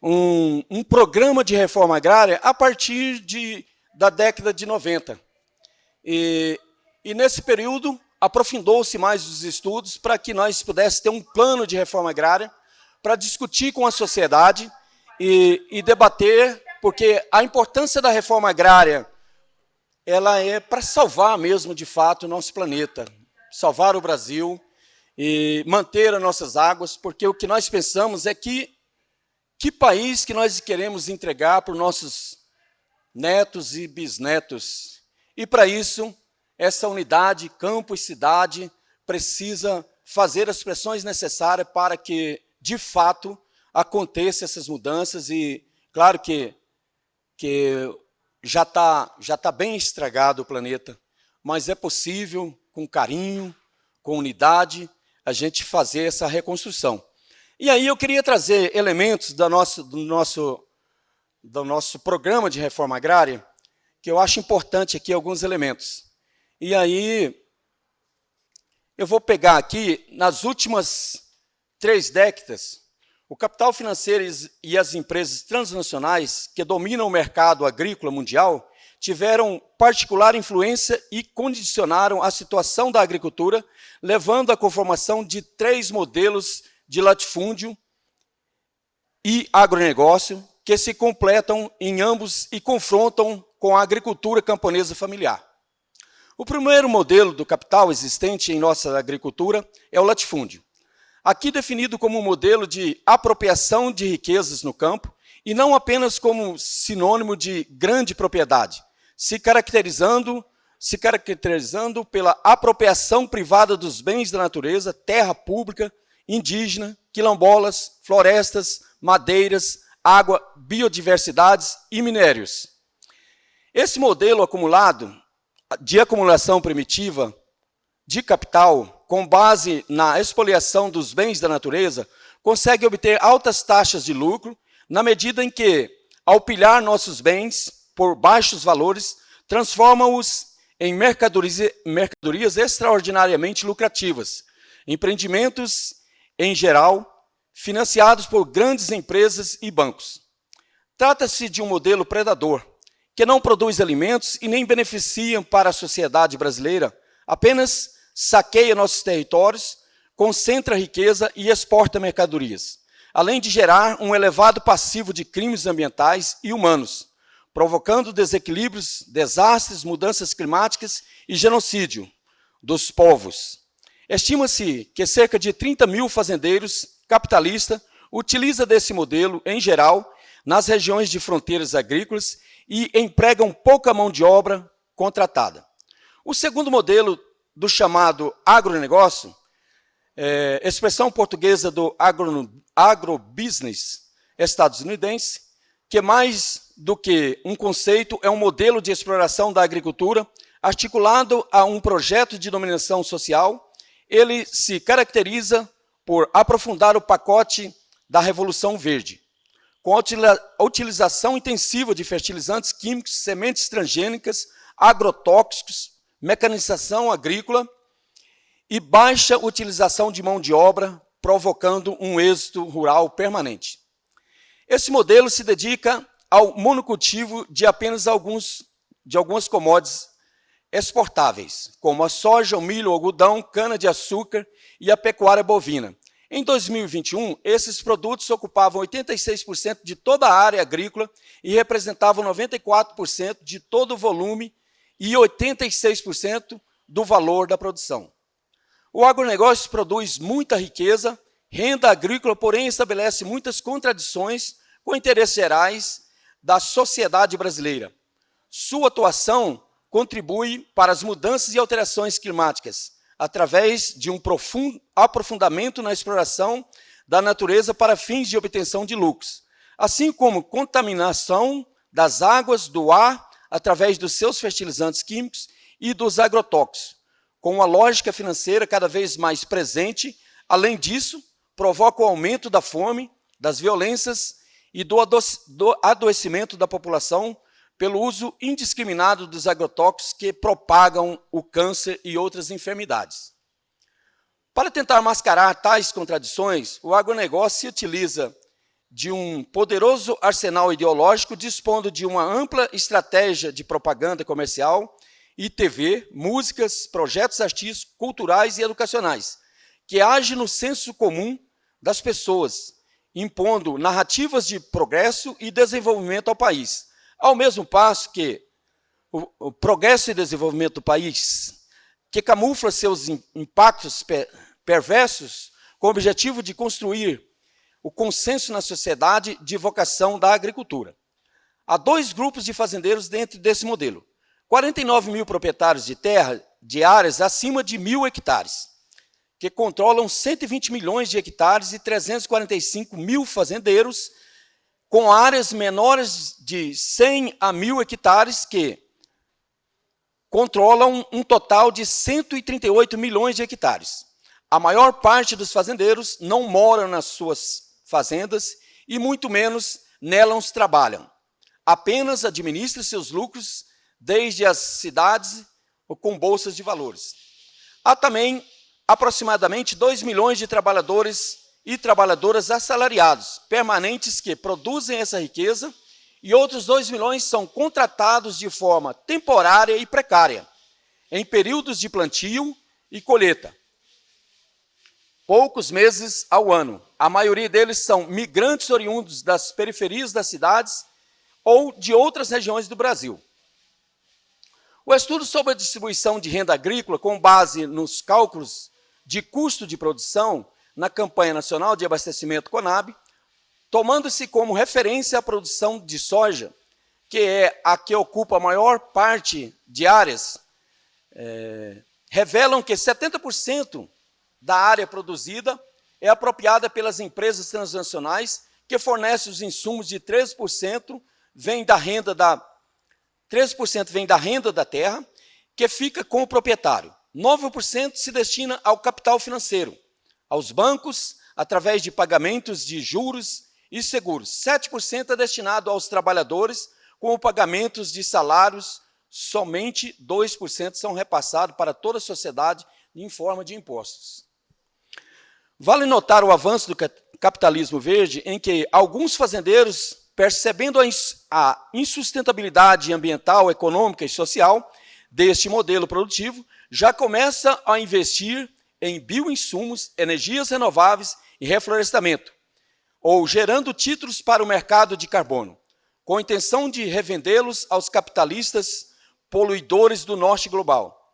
um programa de reforma agrária a partir da década de 90. E nesse período, aprofundou-se mais os estudos para que nós pudéssemos ter um plano de reforma agrária para discutir com a sociedade e debater, porque a importância da reforma agrária ela é para salvar mesmo, de fato, o nosso planeta, salvar o Brasil e manter as nossas águas, porque o que nós pensamos é que país que nós queremos entregar para os nossos netos e bisnetos. E, para isso, essa unidade, campo e cidade, precisa fazer as pressões necessárias para que, de fato, aconteçam essas mudanças. E, claro que já tá bem estragado o planeta, mas é possível, com carinho, com unidade, a gente fazer essa reconstrução. E aí eu queria trazer elementos do nosso programa de reforma agrária, que eu acho importante aqui alguns elementos. E aí eu vou pegar aqui, nas últimas 3 décadas, o capital financeiro e as empresas transnacionais que dominam o mercado agrícola mundial tiveram particular influência e condicionaram a situação da agricultura, levando à conformação de 3 modelos de latifúndio e agronegócio, que se completam em ambos e confrontam com a agricultura camponesa familiar. O primeiro modelo do capital existente em nossa agricultura é o latifúndio, aqui definido como um modelo de apropriação de riquezas no campo e não apenas como sinônimo de grande propriedade, se caracterizando pela apropriação privada dos bens da natureza, terra pública, indígena, quilombolas, florestas, madeiras, água, biodiversidades e minérios. Esse modelo acumulado de acumulação primitiva de capital, com base na expoliação dos bens da natureza, consegue obter altas taxas de lucro na medida em que, ao pilhar nossos bens por baixos valores, transforma-os em mercadorias extraordinariamente lucrativas, empreendimentos em geral, financiados por grandes empresas e bancos. Trata-se de um modelo predador, que não produz alimentos e nem beneficia para a sociedade brasileira, apenas saqueia nossos territórios, concentra riqueza e exporta mercadorias, além de gerar um elevado passivo de crimes ambientais e humanos, provocando desequilíbrios, desastres, mudanças climáticas e genocídio dos povos. Estima-se que cerca de 30 mil fazendeiros capitalistas utilizam desse modelo, em geral, nas regiões de fronteiras agrícolas e empregam pouca mão de obra contratada. O segundo modelo do chamado agronegócio, expressão portuguesa do agrobusiness estadunidense, que mais do que um conceito é um modelo de exploração da agricultura articulado a um projeto de dominação social. Ele se caracteriza por aprofundar o pacote da Revolução Verde, com a utilização intensiva de fertilizantes químicos, sementes transgênicas, agrotóxicos, mecanização agrícola e baixa utilização de mão de obra, provocando um êxodo rural permanente. Esse modelo se dedica ao monocultivo de apenas algumas commodities exportáveis, como a soja, o milho, o algodão, cana-de-açúcar e a pecuária bovina. Em 2021, esses produtos ocupavam 86% de toda a área agrícola e representavam 94% de todo o volume e 86% do valor da produção. O agronegócio produz muita riqueza, renda agrícola, porém estabelece muitas contradições com interesses gerais da sociedade brasileira. Sua atuação contribui para as mudanças e alterações climáticas, através de um profundo aprofundamento na exploração da natureza para fins de obtenção de lucros, assim como contaminação das águas, do ar, através dos seus fertilizantes químicos e dos agrotóxicos, com uma lógica financeira cada vez mais presente. Além disso, provoca o aumento da fome, das violências e do adoecimento da população pelo uso indiscriminado dos agrotóxicos que propagam o câncer e outras enfermidades. Para tentar mascarar tais contradições, o agronegócio se utiliza de um poderoso arsenal ideológico, dispondo de uma ampla estratégia de propaganda comercial e TV, músicas, projetos artísticos, culturais e educacionais, que age no senso comum das pessoas, impondo narrativas de progresso e desenvolvimento ao país, ao mesmo passo que o progresso e desenvolvimento do país, que camufla seus impactos perversos com o objetivo de construir o consenso na sociedade de vocação da agricultura. Há dois grupos de fazendeiros dentro desse modelo. 49 mil proprietários de terra de áreas acima de 1.000 hectares, que controlam 120 milhões de hectares e 345 mil fazendeiros com áreas menores de 100 a 1.000 hectares, que controlam um total de 138 milhões de hectares. A maior parte dos fazendeiros não moram nas suas fazendas e muito menos nelas trabalham. Apenas administram seus lucros desde as cidades ou com bolsas de valores. Há também aproximadamente 2 milhões de trabalhadores e trabalhadoras assalariados, permanentes, que produzem essa riqueza, e outros 2 milhões são contratados de forma temporária e precária, em períodos de plantio e colheita. poucos meses ao ano. A maioria deles são migrantes oriundos das periferias das cidades ou de outras regiões do Brasil. O estudo sobre a distribuição de renda agrícola, com base nos cálculos de custo de produção na campanha nacional de abastecimento CONAB, tomando-se como referência a produção de soja, que é a que ocupa a maior parte de áreas, revelam que 70% da área produzida é apropriada pelas empresas transnacionais, que fornecem os insumos de 13% vem da renda da 13% vem da renda da terra, que fica com o proprietário. 9% se destina ao capital financeiro, aos bancos, através de pagamentos de juros e seguros. 7% é destinado aos trabalhadores, com pagamentos de salários. Somente 2% são repassados para toda a sociedade em forma de impostos. Vale notar o avanço do capitalismo verde, em que alguns fazendeiros, percebendo a insustentabilidade ambiental, econômica e social deste modelo produtivo, já começam a investir em bioinsumos, energias renováveis e reflorestamento, ou gerando títulos para o mercado de carbono, com a intenção de revendê-los aos capitalistas poluidores do norte global.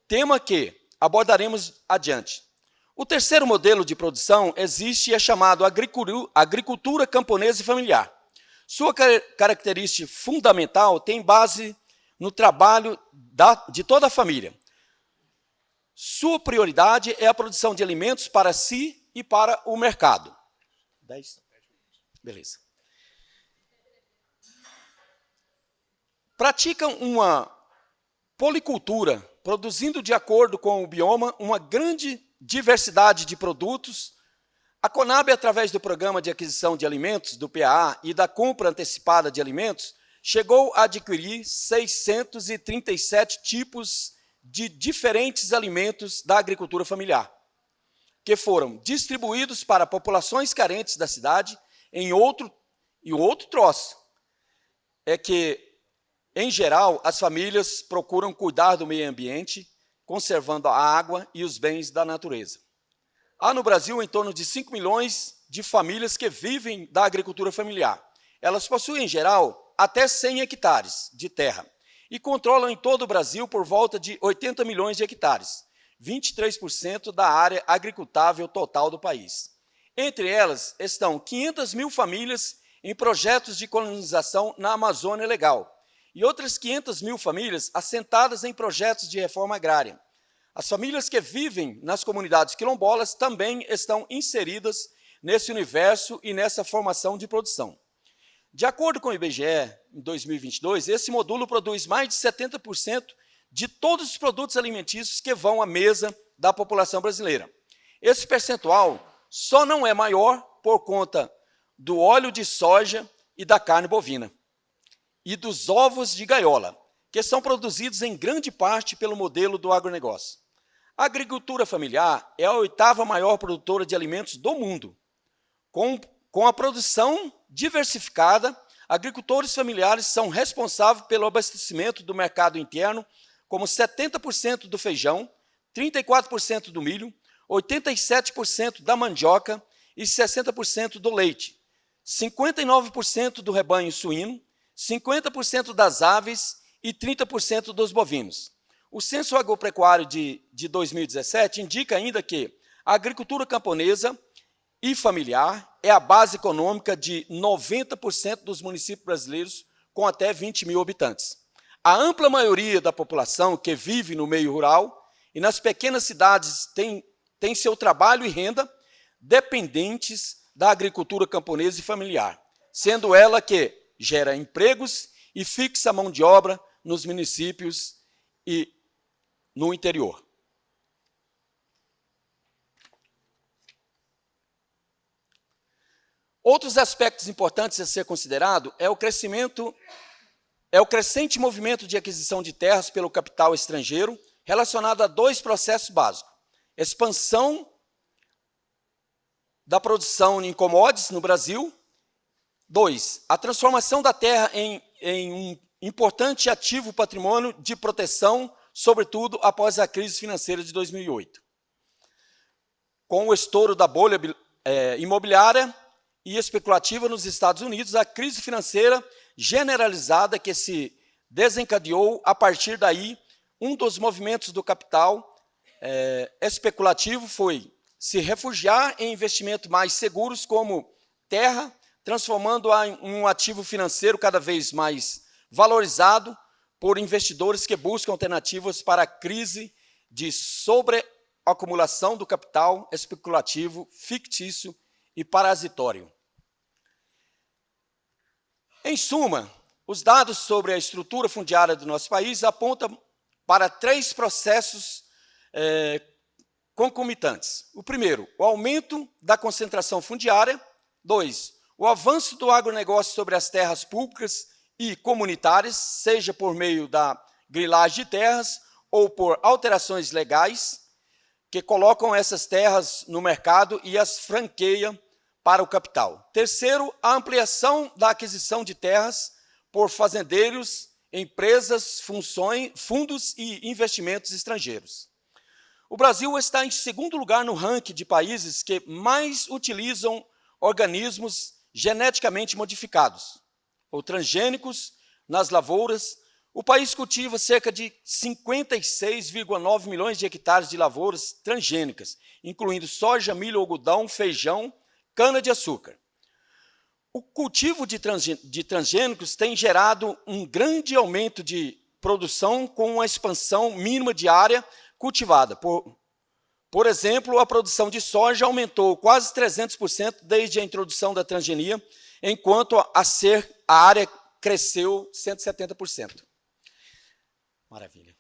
Tema que abordaremos adiante. O terceiro modelo de produção existe e é chamado agricultura camponesa e familiar. Sua característica fundamental tem base no trabalho de toda a família. Sua prioridade é a produção de alimentos para si e para o mercado. 10? Beleza. Praticam uma policultura, produzindo de acordo com o bioma uma grande diversidade de produtos. A CONAB, através do Programa de Aquisição de Alimentos, do PAA, e da compra antecipada de alimentos, chegou a adquirir 637 tipos de diferentes alimentos da agricultura familiar, que foram distribuídos para populações carentes da cidade. E o outro troço é que, em geral, as famílias procuram cuidar do meio ambiente, conservando a água e os bens da natureza. Há no Brasil em torno de 5 milhões de famílias que vivem da agricultura familiar. Elas possuem, em geral, até 100 hectares de terra e controlam em todo o Brasil por volta de 80 milhões de hectares, 23% da área agricultável total do país. Entre elas estão 500 mil famílias em projetos de colonização na Amazônia Legal e outras 500 mil famílias assentadas em projetos de reforma agrária. As famílias que vivem nas comunidades quilombolas também estão inseridas nesse universo e nessa formação de produção. De acordo com o IBGE, em 2022, esse módulo produz mais de 70% de todos os produtos alimentícios que vão à mesa da população brasileira. Esse percentual só não é maior por conta do óleo de soja e da carne bovina, e dos ovos de gaiola, que são produzidos em grande parte pelo modelo do agronegócio. A agricultura familiar é a 8ª maior produtora de alimentos do mundo. Com a produção diversificada, agricultores familiares são responsáveis pelo abastecimento do mercado interno, como 70% do feijão, 34% do milho, 87% da mandioca e 60% do leite, 59% do rebanho suíno, 50% das aves e 30% dos bovinos. O Censo Agropecuário de 2017 indica ainda que a agricultura camponesa e familiar é a base econômica de 90% dos municípios brasileiros com até 20 mil habitantes. A ampla maioria da população que vive no meio rural e nas pequenas cidades tem seu trabalho e renda dependentes da agricultura camponesa e familiar, sendo ela que gera empregos e fixa a mão de obra nos municípios e no interior. Outros aspectos importantes a ser considerado é o crescente movimento de aquisição de terras pelo capital estrangeiro, relacionado a 2 processos básicos: expansão da produção em commodities no Brasil. 2. A transformação da terra em um importante ativo patrimônio de proteção, sobretudo após a crise financeira de 2008. com o estouro da bolha imobiliária e especulativa nos Estados Unidos, a crise financeira generalizada que se desencadeou a partir daí, um dos movimentos do capital especulativo foi se refugiar em investimentos mais seguros como terra, transformando-a em um ativo financeiro cada vez mais valorizado por investidores que buscam alternativas para a crise de sobreacumulação do capital especulativo, fictício e parasitório. Em suma, os dados sobre a estrutura fundiária do nosso país apontam para 3 processos concomitantes. O primeiro, o aumento da concentração fundiária. 2, o avanço do agronegócio sobre as terras públicas e comunitárias, seja por meio da grilagem de terras ou por alterações legais, que colocam essas terras no mercado e as franqueiam para o capital. Terceiro, a ampliação da aquisição de terras por fazendeiros, empresas, fundos e investimentos estrangeiros. O Brasil está em segundo lugar no ranking de países que mais utilizam organismos geneticamente modificados, ou transgênicos, nas lavouras. O país cultiva cerca de 56,9 milhões de hectares de lavouras transgênicas, incluindo soja, milho, algodão, feijão, cana-de-açúcar. O cultivo de transgênicos tem gerado um grande aumento de produção com uma expansão mínima de área cultivada. Por exemplo, a produção de soja aumentou quase 300% desde a introdução da transgenia, enquanto a área cresceu 170%. Maravilha.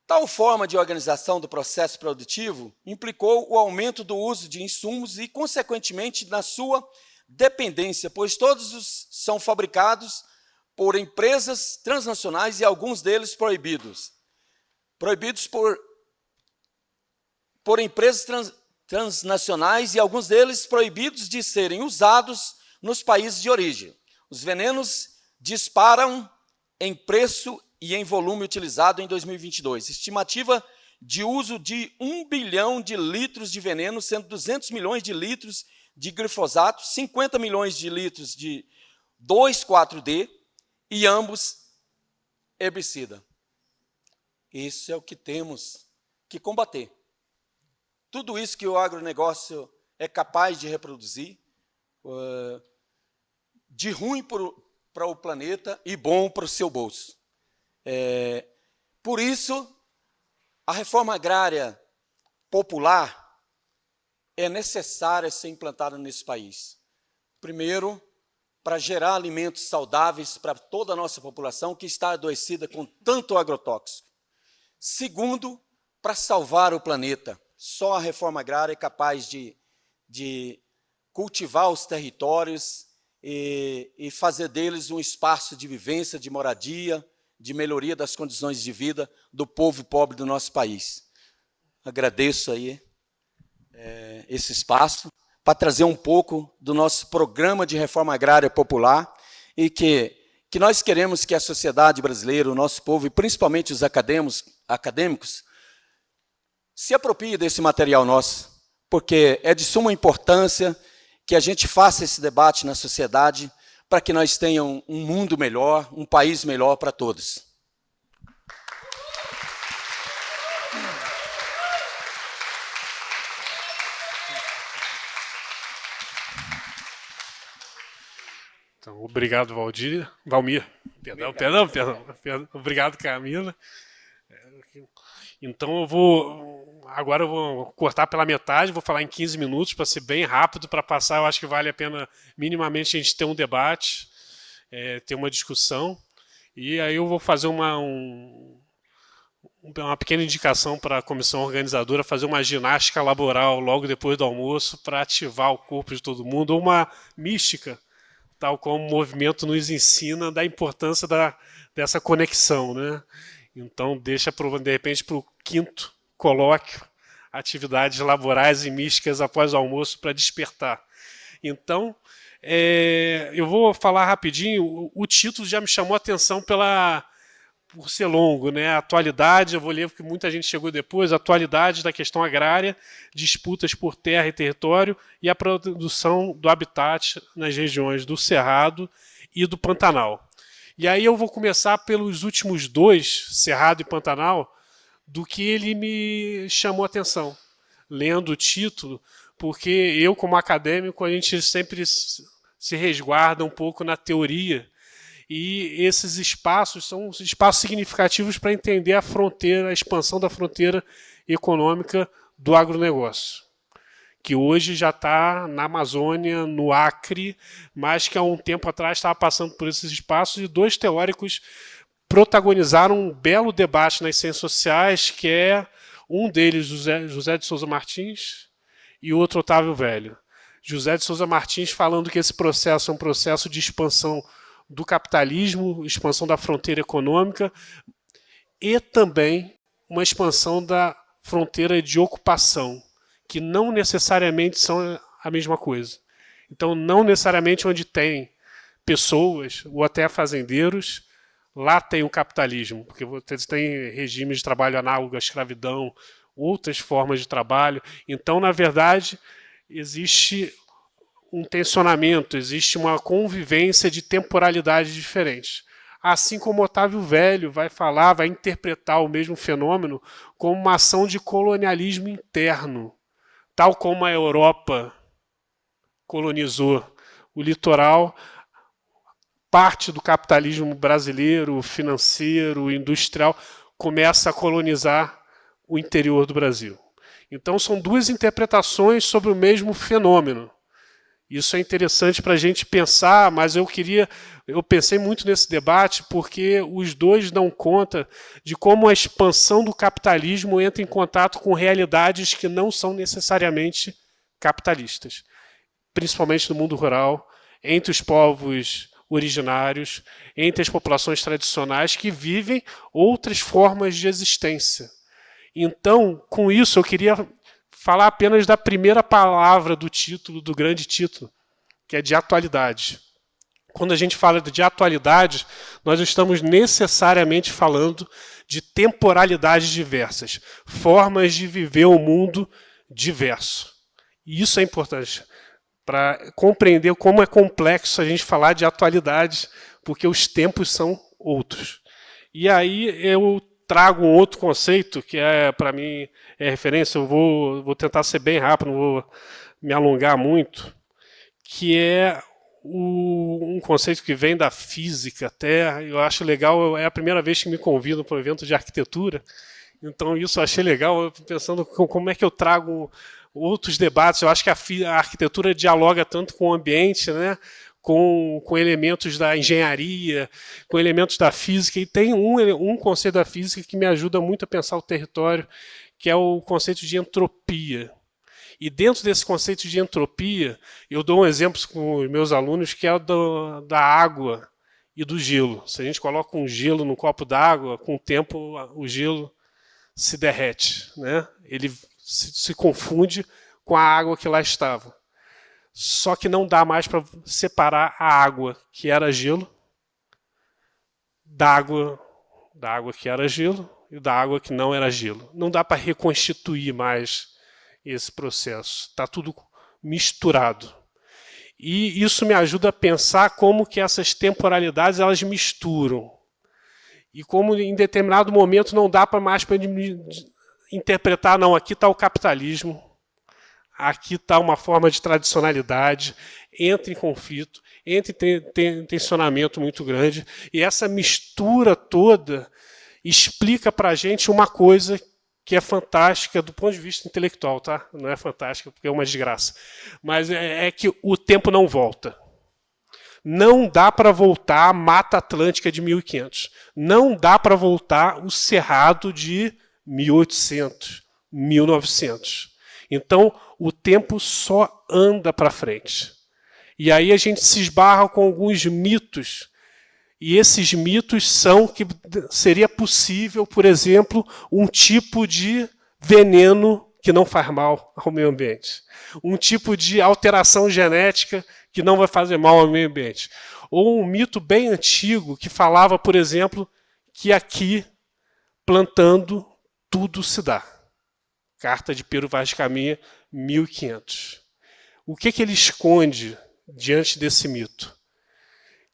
Tal forma de organização do processo produtivo implicou o aumento do uso de insumos e, consequentemente, na sua dependência, pois todos são fabricados por empresas transnacionais e alguns deles proibidos por empresas transnacionais e alguns deles proibidos de serem usados nos países de origem. Os venenos disparam em preço e em volume utilizado em 2022. Estimativa de uso de 1 bilhão de litros de veneno, sendo 200 milhões de litros de glifosato, 50 milhões de litros de 2,4-D e ambos herbicida. Isso é o que temos que combater. Tudo isso que o agronegócio é capaz de reproduzir, de ruim para o planeta e bom para o seu bolso. Por isso, a reforma agrária popular é necessária ser implantada nesse país. Primeiro, para gerar alimentos saudáveis para toda a nossa população que está adoecida com tanto agrotóxico. Segundo, para salvar o planeta. Só a reforma agrária é capaz de cultivar os territórios e fazer deles um espaço de vivência, de moradia, de melhoria das condições de vida do povo pobre do nosso país. Agradeço aí esse espaço para trazer um pouco do nosso programa de reforma agrária popular e que nós queremos que a sociedade brasileira, o nosso povo, e principalmente os acadêmicos, se aproprie desse material nosso, porque é de suma importância que a gente faça esse debate na sociedade para que nós tenhamos um mundo melhor, um país melhor para todos. Então, obrigado, Valmir. Obrigado, Camila. Então, agora eu vou cortar pela metade, vou falar em 15 minutos para ser bem rápido, para passar. Eu acho que vale a pena, minimamente, a gente ter um debate, ter uma discussão. E aí eu vou fazer uma pequena indicação para a comissão organizadora, fazer uma ginástica laboral logo depois do almoço para ativar o corpo de todo mundo, ou uma mística, tal como o movimento nos ensina da importância dessa conexão, né? Então, deixa, de repente, para o 5º colóquio, atividades laborais e místicas após o almoço para despertar. Então, eu vou falar rapidinho, o título já me chamou a atenção por ser longo, né? A atualidade, eu vou ler porque muita gente chegou depois, a atualidade da questão agrária, disputas por terra e território e a produção do habitat nas regiões do Cerrado e do Pantanal. E aí eu vou começar pelos últimos dois, Cerrado e Pantanal, do que ele me chamou a atenção, lendo o título, porque eu, como acadêmico, a gente sempre se resguarda um pouco na teoria, e esses espaços são espaços significativos para entender a fronteira, a expansão da fronteira econômica do agronegócio, que hoje já está na Amazônia, no Acre, mas que há um tempo atrás estava passando por esses espaços, e dois teóricos protagonizaram um belo debate nas ciências sociais, que é um deles, José de Souza Martins, e o outro, Otávio Velho. José de Souza Martins falando que esse processo é um processo de expansão do capitalismo, expansão da fronteira econômica e também uma expansão da fronteira de ocupação, que não necessariamente são a mesma coisa. Então, não necessariamente onde tem pessoas ou até fazendeiros, lá tem o capitalismo, porque você tem regimes de trabalho análogo à escravidão, outras formas de trabalho. Então, na verdade, existe um tensionamento, existe uma convivência de temporalidades diferentes. Assim como Otávio Velho vai falar, vai interpretar o mesmo fenômeno como uma ação de colonialismo interno, tal como a Europa colonizou o litoral, parte do capitalismo brasileiro, financeiro, industrial, começa a colonizar o interior do Brasil. Então, são duas interpretações sobre o mesmo fenômeno. Isso é interessante para a gente pensar, mas eu pensei muito nesse debate porque os dois dão conta de como a expansão do capitalismo entra em contato com realidades que não são necessariamente capitalistas, principalmente no mundo rural, entre os povos originários, entre as populações tradicionais que vivem outras formas de existência. Então, com isso, eu queria falar apenas da primeira palavra do título, do grande título, que é de atualidade. Quando a gente fala de atualidade, nós estamos necessariamente falando de temporalidades diversas, formas de viver o mundo diverso. E isso é importante para compreender como é complexo a gente falar de atualidade, porque os tempos são outros. E aí eu trago um outro conceito que para mim é referência, eu vou tentar ser bem rápido, não vou me alongar muito, que é um conceito que vem da física até, eu acho legal, é a primeira vez que me convidam para um evento de arquitetura, então isso eu achei legal, pensando como é que eu trago outros debates. Eu acho que a arquitetura dialoga tanto com o ambiente, né, com elementos da engenharia, com elementos da física, e tem um conceito da física que me ajuda muito a pensar o território, que é o conceito de entropia. E dentro desse conceito de entropia, eu dou um exemplo com os meus alunos, que é da água e do gelo. Se a gente coloca um gelo num copo d'água, com o tempo o gelo se derrete, né? Ele se confunde com a água que lá estava. Só que não dá mais para separar a água que era gelo da água que era gelo e da água que não era gelo. Não dá para reconstituir mais esse processo. Está tudo misturado. E isso me ajuda a pensar como que essas temporalidades elas misturam. E como em determinado momento não dá mais para interpretar, não, aqui está o capitalismo, aqui está uma forma de tradicionalidade, entra em conflito, entra em tensionamento muito grande, e essa mistura toda explica para a gente uma coisa que é fantástica do ponto de vista intelectual, tá? Não é fantástica porque é uma desgraça, mas é que o tempo não volta. Não dá para voltar a Mata Atlântica de 1500. Não dá para voltar o Cerrado de 1800, 1900. Então, o tempo só anda para frente. E aí a gente se esbarra com alguns mitos. E esses mitos são que seria possível, por exemplo, um tipo de veneno que não faz mal ao meio ambiente. Um tipo de alteração genética que não vai fazer mal ao meio ambiente. Ou um mito bem antigo que falava, por exemplo, que aqui, plantando, tudo se dá. Carta de Pero Vaz de Caminha, 1500. O que ele esconde diante desse mito?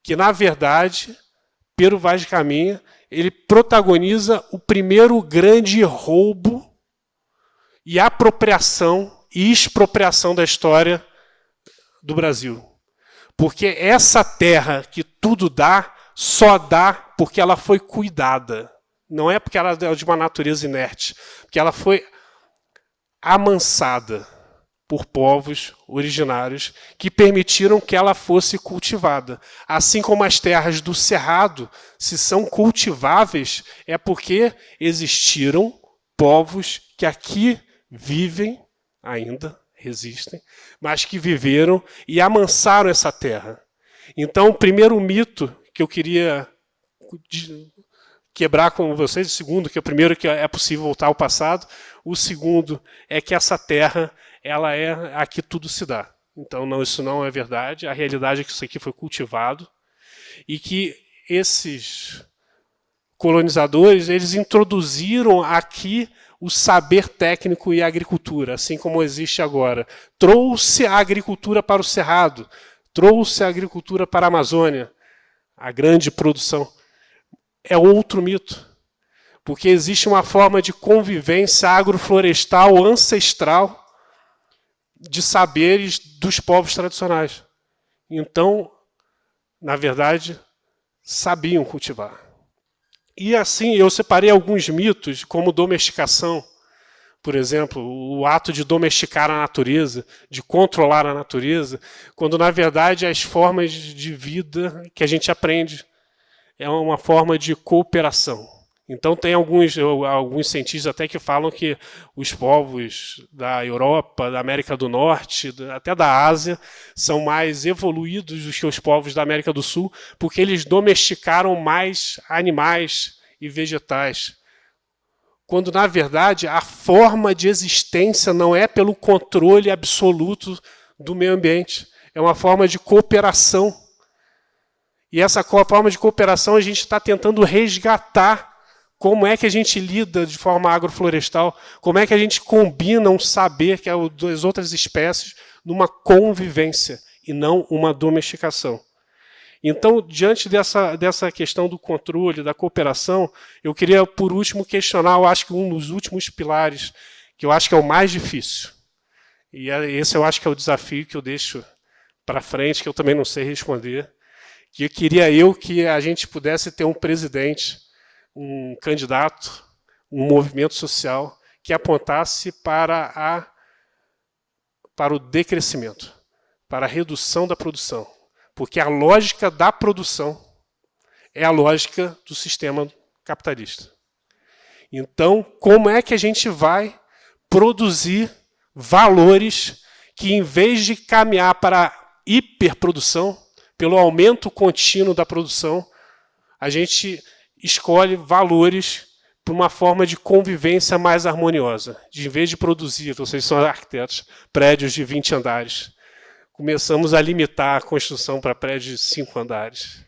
Que, na verdade, Pero Vaz de Caminha, ele protagoniza o primeiro grande roubo e apropriação e expropriação da história do Brasil. Porque essa terra que tudo dá, só dá porque ela foi cuidada. Não é porque ela é de uma natureza inerte, porque ela foi amansada por povos originários que permitiram que ela fosse cultivada. Assim como as terras do Cerrado, se são cultiváveis, é porque existiram povos que aqui vivem, ainda resistem, mas que viveram e amansaram essa terra. Então, o primeiro mito que eu queria quebrar com vocês, o segundo, que é o primeiro, que é possível voltar ao passado, o segundo é que essa terra, ela é aqui tudo se dá. Então, não, isso não é verdade. A realidade é que isso aqui foi cultivado e que esses colonizadores, eles introduziram aqui o saber técnico e a agricultura, assim como existe agora. Trouxe a agricultura para o Cerrado, trouxe a agricultura para a Amazônia, a grande produção. É outro mito, porque existe uma forma de convivência agroflorestal ancestral de saberes dos povos tradicionais. Então, na verdade, sabiam cultivar. E assim, eu separei alguns mitos, como domesticação, por exemplo, o ato de domesticar a natureza, de controlar a natureza, quando, na verdade, as formas de vida que a gente aprende é uma forma de cooperação. Então, tem alguns cientistas até que falam que os povos da Europa, da América do Norte, até da Ásia, são mais evoluídos do que os povos da América do Sul, porque eles domesticaram mais animais e vegetais. Quando, na verdade, a forma de existência não é pelo controle absoluto do meio ambiente, é uma forma de cooperação. E essa forma de cooperação a gente está tentando resgatar. Como é que a gente lida de forma agroflorestal? Como é que a gente combina um saber que é das outras espécies numa convivência e não uma domesticação? Então, diante dessa questão do controle, da cooperação, eu queria, por último, questionar, eu acho que um dos últimos pilares, que eu acho que é o mais difícil. E esse eu acho que é o desafio que eu deixo para frente, que eu também não sei responder. Que queria que a gente pudesse ter um presidente, um candidato, um movimento social que apontasse para o decrescimento, para a redução da produção. Porque a lógica da produção é a lógica do sistema capitalista. Então, como é que a gente vai produzir valores que, em vez de caminhar para a hiperprodução, pelo aumento contínuo da produção, a gente escolhe valores para uma forma de convivência mais harmoniosa. Em vez de produzir, vocês são arquitetos, prédios de 20 andares, começamos a limitar a construção para prédios de 5 andares.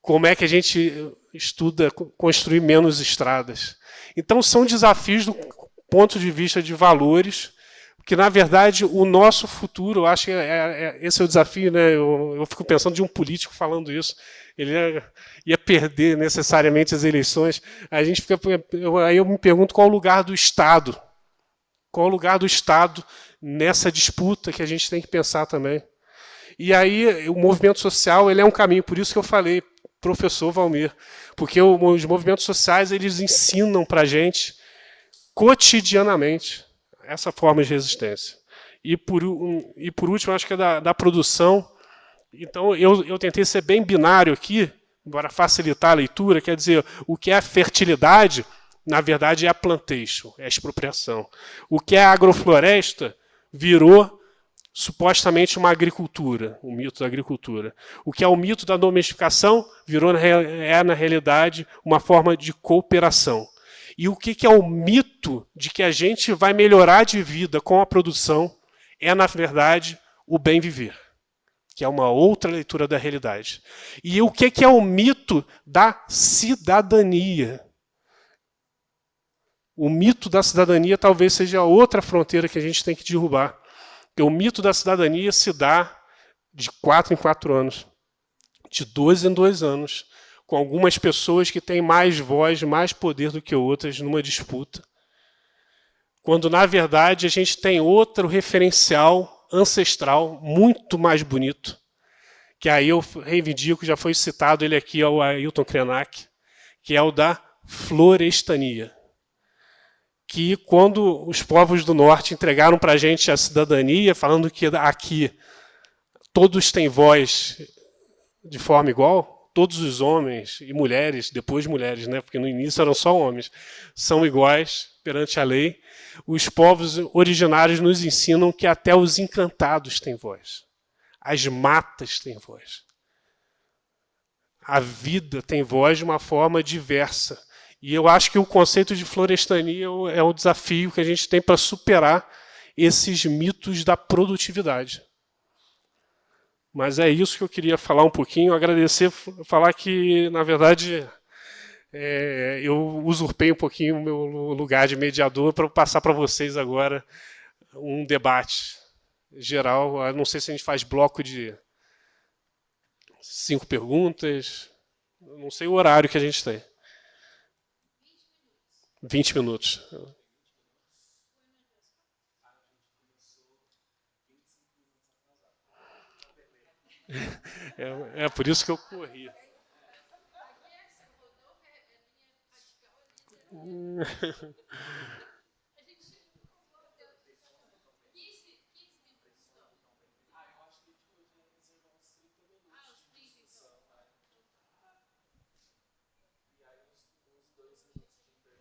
Como é que a gente estuda construir menos estradas? Então, são desafios do ponto de vista de valores, que, na verdade, o nosso futuro, eu acho que esse é o desafio, né? Eu fico pensando de um político falando isso. Ele ia perder necessariamente as eleições. Aí eu me pergunto qual o lugar do Estado. Qual o lugar do Estado nessa disputa que a gente tem que pensar também. E aí o movimento social ele é um caminho, por isso que eu falei, professor Valmir, porque os movimentos sociais eles ensinam para a gente cotidianamente essa forma de resistência. E por último, acho que é da produção. Então, eu tentei ser bem binário aqui, para facilitar a leitura, quer dizer, o que é a fertilidade, na verdade, é a plantation, é a expropriação. O que é a agrofloresta virou supostamente uma agricultura, o mito da agricultura. O que é o mito da domesticação virou, na realidade, uma forma de cooperação. E o que é o mito de que a gente vai melhorar de vida com a produção é, na verdade, o bem viver. que é uma outra leitura da realidade. E o que é o mito da cidadania? O mito da cidadania talvez seja outra fronteira que a gente tem que derrubar. Porque o mito da cidadania se dá de 4 em 4 anos, de 2 em 2 anos, com algumas pessoas que têm mais voz, mais poder do que outras numa disputa. Quando, na verdade, a gente tem outro referencial ancestral muito mais bonito, que aí eu reivindico, já foi citado ele aqui, é o Ailton Krenak, que é o da florestania. Que quando os povos do norte entregaram para a gente a cidadania, falando que aqui todos têm voz de forma igual, todos os homens e mulheres, depois mulheres, né, porque no início eram só homens, são iguais perante a lei, os povos originários nos ensinam que até os encantados têm voz. As matas têm voz. A vida tem voz de uma forma diversa. E eu acho que o conceito de florestania é o desafio que a gente tem para superar esses mitos da produtividade. Mas é isso que eu queria falar um pouquinho, agradecer, falar que, na verdade, eu usurpei um pouquinho o meu lugar de mediador para passar para vocês agora um debate geral. Eu não sei se a gente faz bloco de 5 perguntas, não sei o horário que a gente tem. 20 minutos. É por isso que eu corri.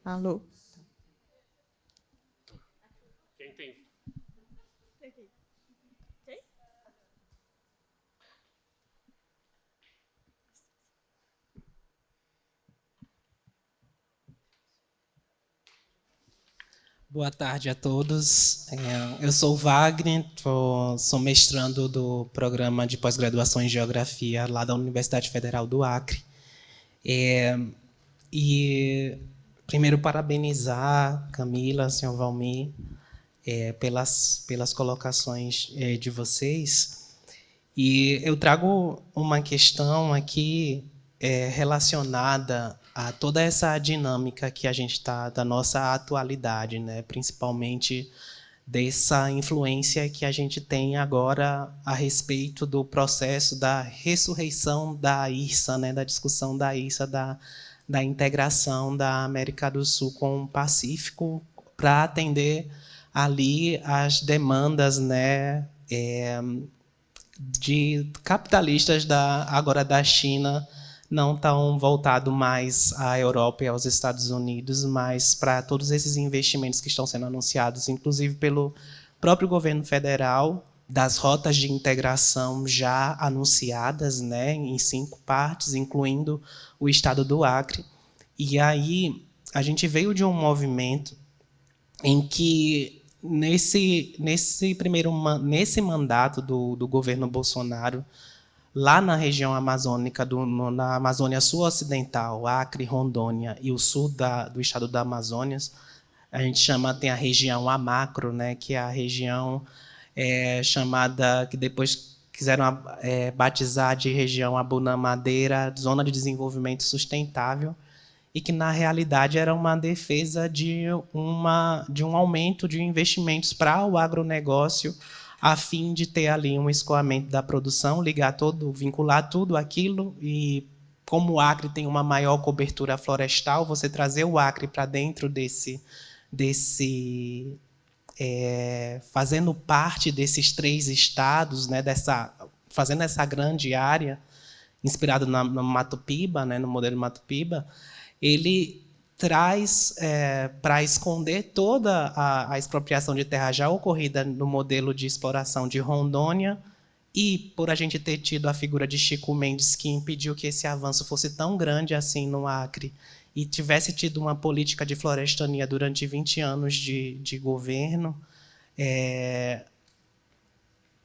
Alô? Quem tem? Boa tarde a todos. Eu sou o Wagner, sou mestrando do programa de pós-graduação em Geografia lá da Universidade Federal do Acre. E primeiro parabenizar Camila, senhor Valmir, pelas colocações de vocês. E eu trago uma questão aqui relacionada a toda essa dinâmica que a gente está da nossa atualidade, né? Principalmente dessa influência que a gente tem agora a respeito do processo da ressurreição da IRSA, né? Da discussão da IRSA, da integração da América do Sul com o Pacífico, para atender ali as demandas, né? De capitalistas agora da China, não tão voltado mais à Europa e aos Estados Unidos, mas para todos esses investimentos que estão sendo anunciados, inclusive pelo próprio governo federal, das rotas de integração já anunciadas, né, em 5 partes, incluindo o estado do Acre. E aí a gente veio de um movimento em que nesse mandato do governo Bolsonaro, lá na região amazônica, na Amazônia Sul-Ocidental, Acre, Rondônia e o sul do estado da Amazônia, a gente tem a região Amacro, né, que é a região chamada, que depois quiseram batizar de região Abuna Madeira, Zona de Desenvolvimento Sustentável, e que, na realidade, era uma defesa de um aumento de investimentos para o agronegócio, a fim de ter ali um escoamento da produção, vincular tudo aquilo, e como o Acre tem uma maior cobertura florestal, você trazer o Acre para dentro fazendo parte desses 3 estados, né, fazendo essa grande área, inspirado no Mato Piba, né, no modelo Mato Piba, ele traz para esconder toda a expropriação de terra já ocorrida no modelo de exploração de Rondônia, e por a gente ter tido a figura de Chico Mendes, que impediu que esse avanço fosse tão grande assim no Acre, e tivesse tido uma política de florestania durante 20 anos de governo,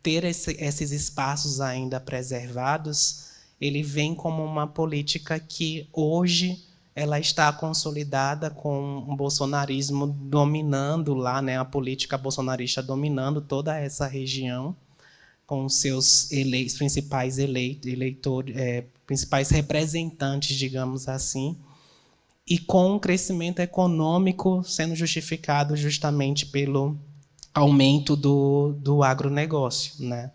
ter esses espaços ainda preservados, ele vem como uma política que hoje ela está consolidada com o bolsonarismo dominando lá, né, a política bolsonarista dominando toda essa região, com seus principais eleitores, principais representantes, digamos assim, e com o crescimento econômico sendo justificado justamente pelo aumento do agronegócio, né?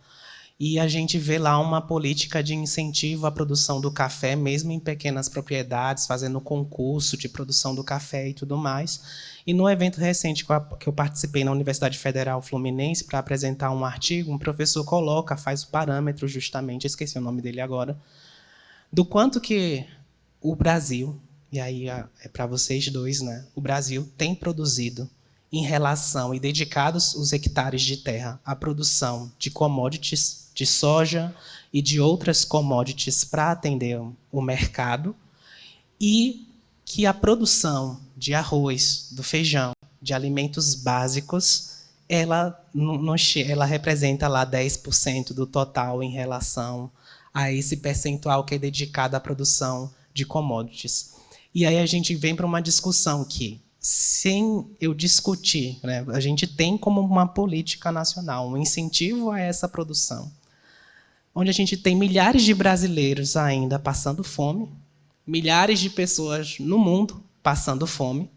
E a gente vê lá uma política de incentivo à produção do café, mesmo em pequenas propriedades, fazendo concurso de produção do café e tudo mais. E no evento recente que eu participei na Universidade Federal Fluminense para apresentar um artigo, um professor faz o parâmetro justamente, esqueci o nome dele agora, do quanto que o Brasil, e aí é para vocês dois, né? O Brasil tem produzido em relação e dedicados os hectares de terra à produção de commodities, de soja e de outras commodities para atender o mercado, e que a produção de arroz, do feijão, de alimentos básicos, ela representa lá 10% do total em relação a esse percentual que é dedicado à produção de commodities. E aí a gente vem para uma discussão que, sem eu discutir, né, a gente tem como uma política nacional um incentivo a essa produção, onde a gente tem milhares de brasileiros ainda passando fome, milhares de pessoas no mundo passando fome,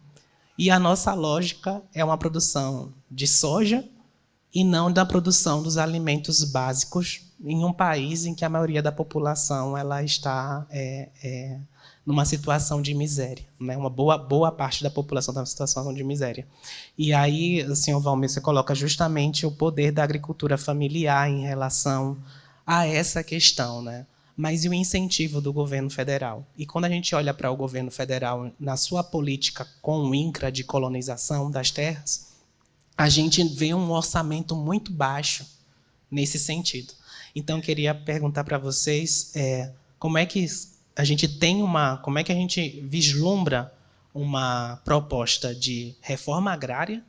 e a nossa lógica é uma produção de soja e não da produção dos alimentos básicos em um país em que a maioria da população ela está numa situação de miséria, né? Uma boa parte da população está numa situação de miséria. E aí, senhor Valmir, você coloca justamente o poder da agricultura familiar em relação a essa questão, né? Mas e o incentivo do governo federal? E quando a gente olha para o governo federal na sua política com o INCRA de colonização das terras, a gente vê um orçamento muito baixo nesse sentido. Então, eu queria perguntar para vocês como é que a gente como é que a gente vislumbra uma proposta de reforma agrária,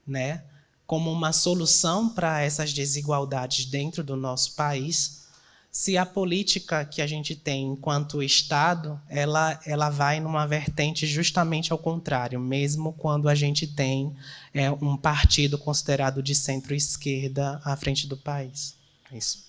né, como uma solução para essas desigualdades dentro do nosso país, se a política que a gente tem enquanto Estado, ela vai numa vertente justamente ao contrário, mesmo quando a gente tem um partido considerado de centro-esquerda à frente do país. É isso.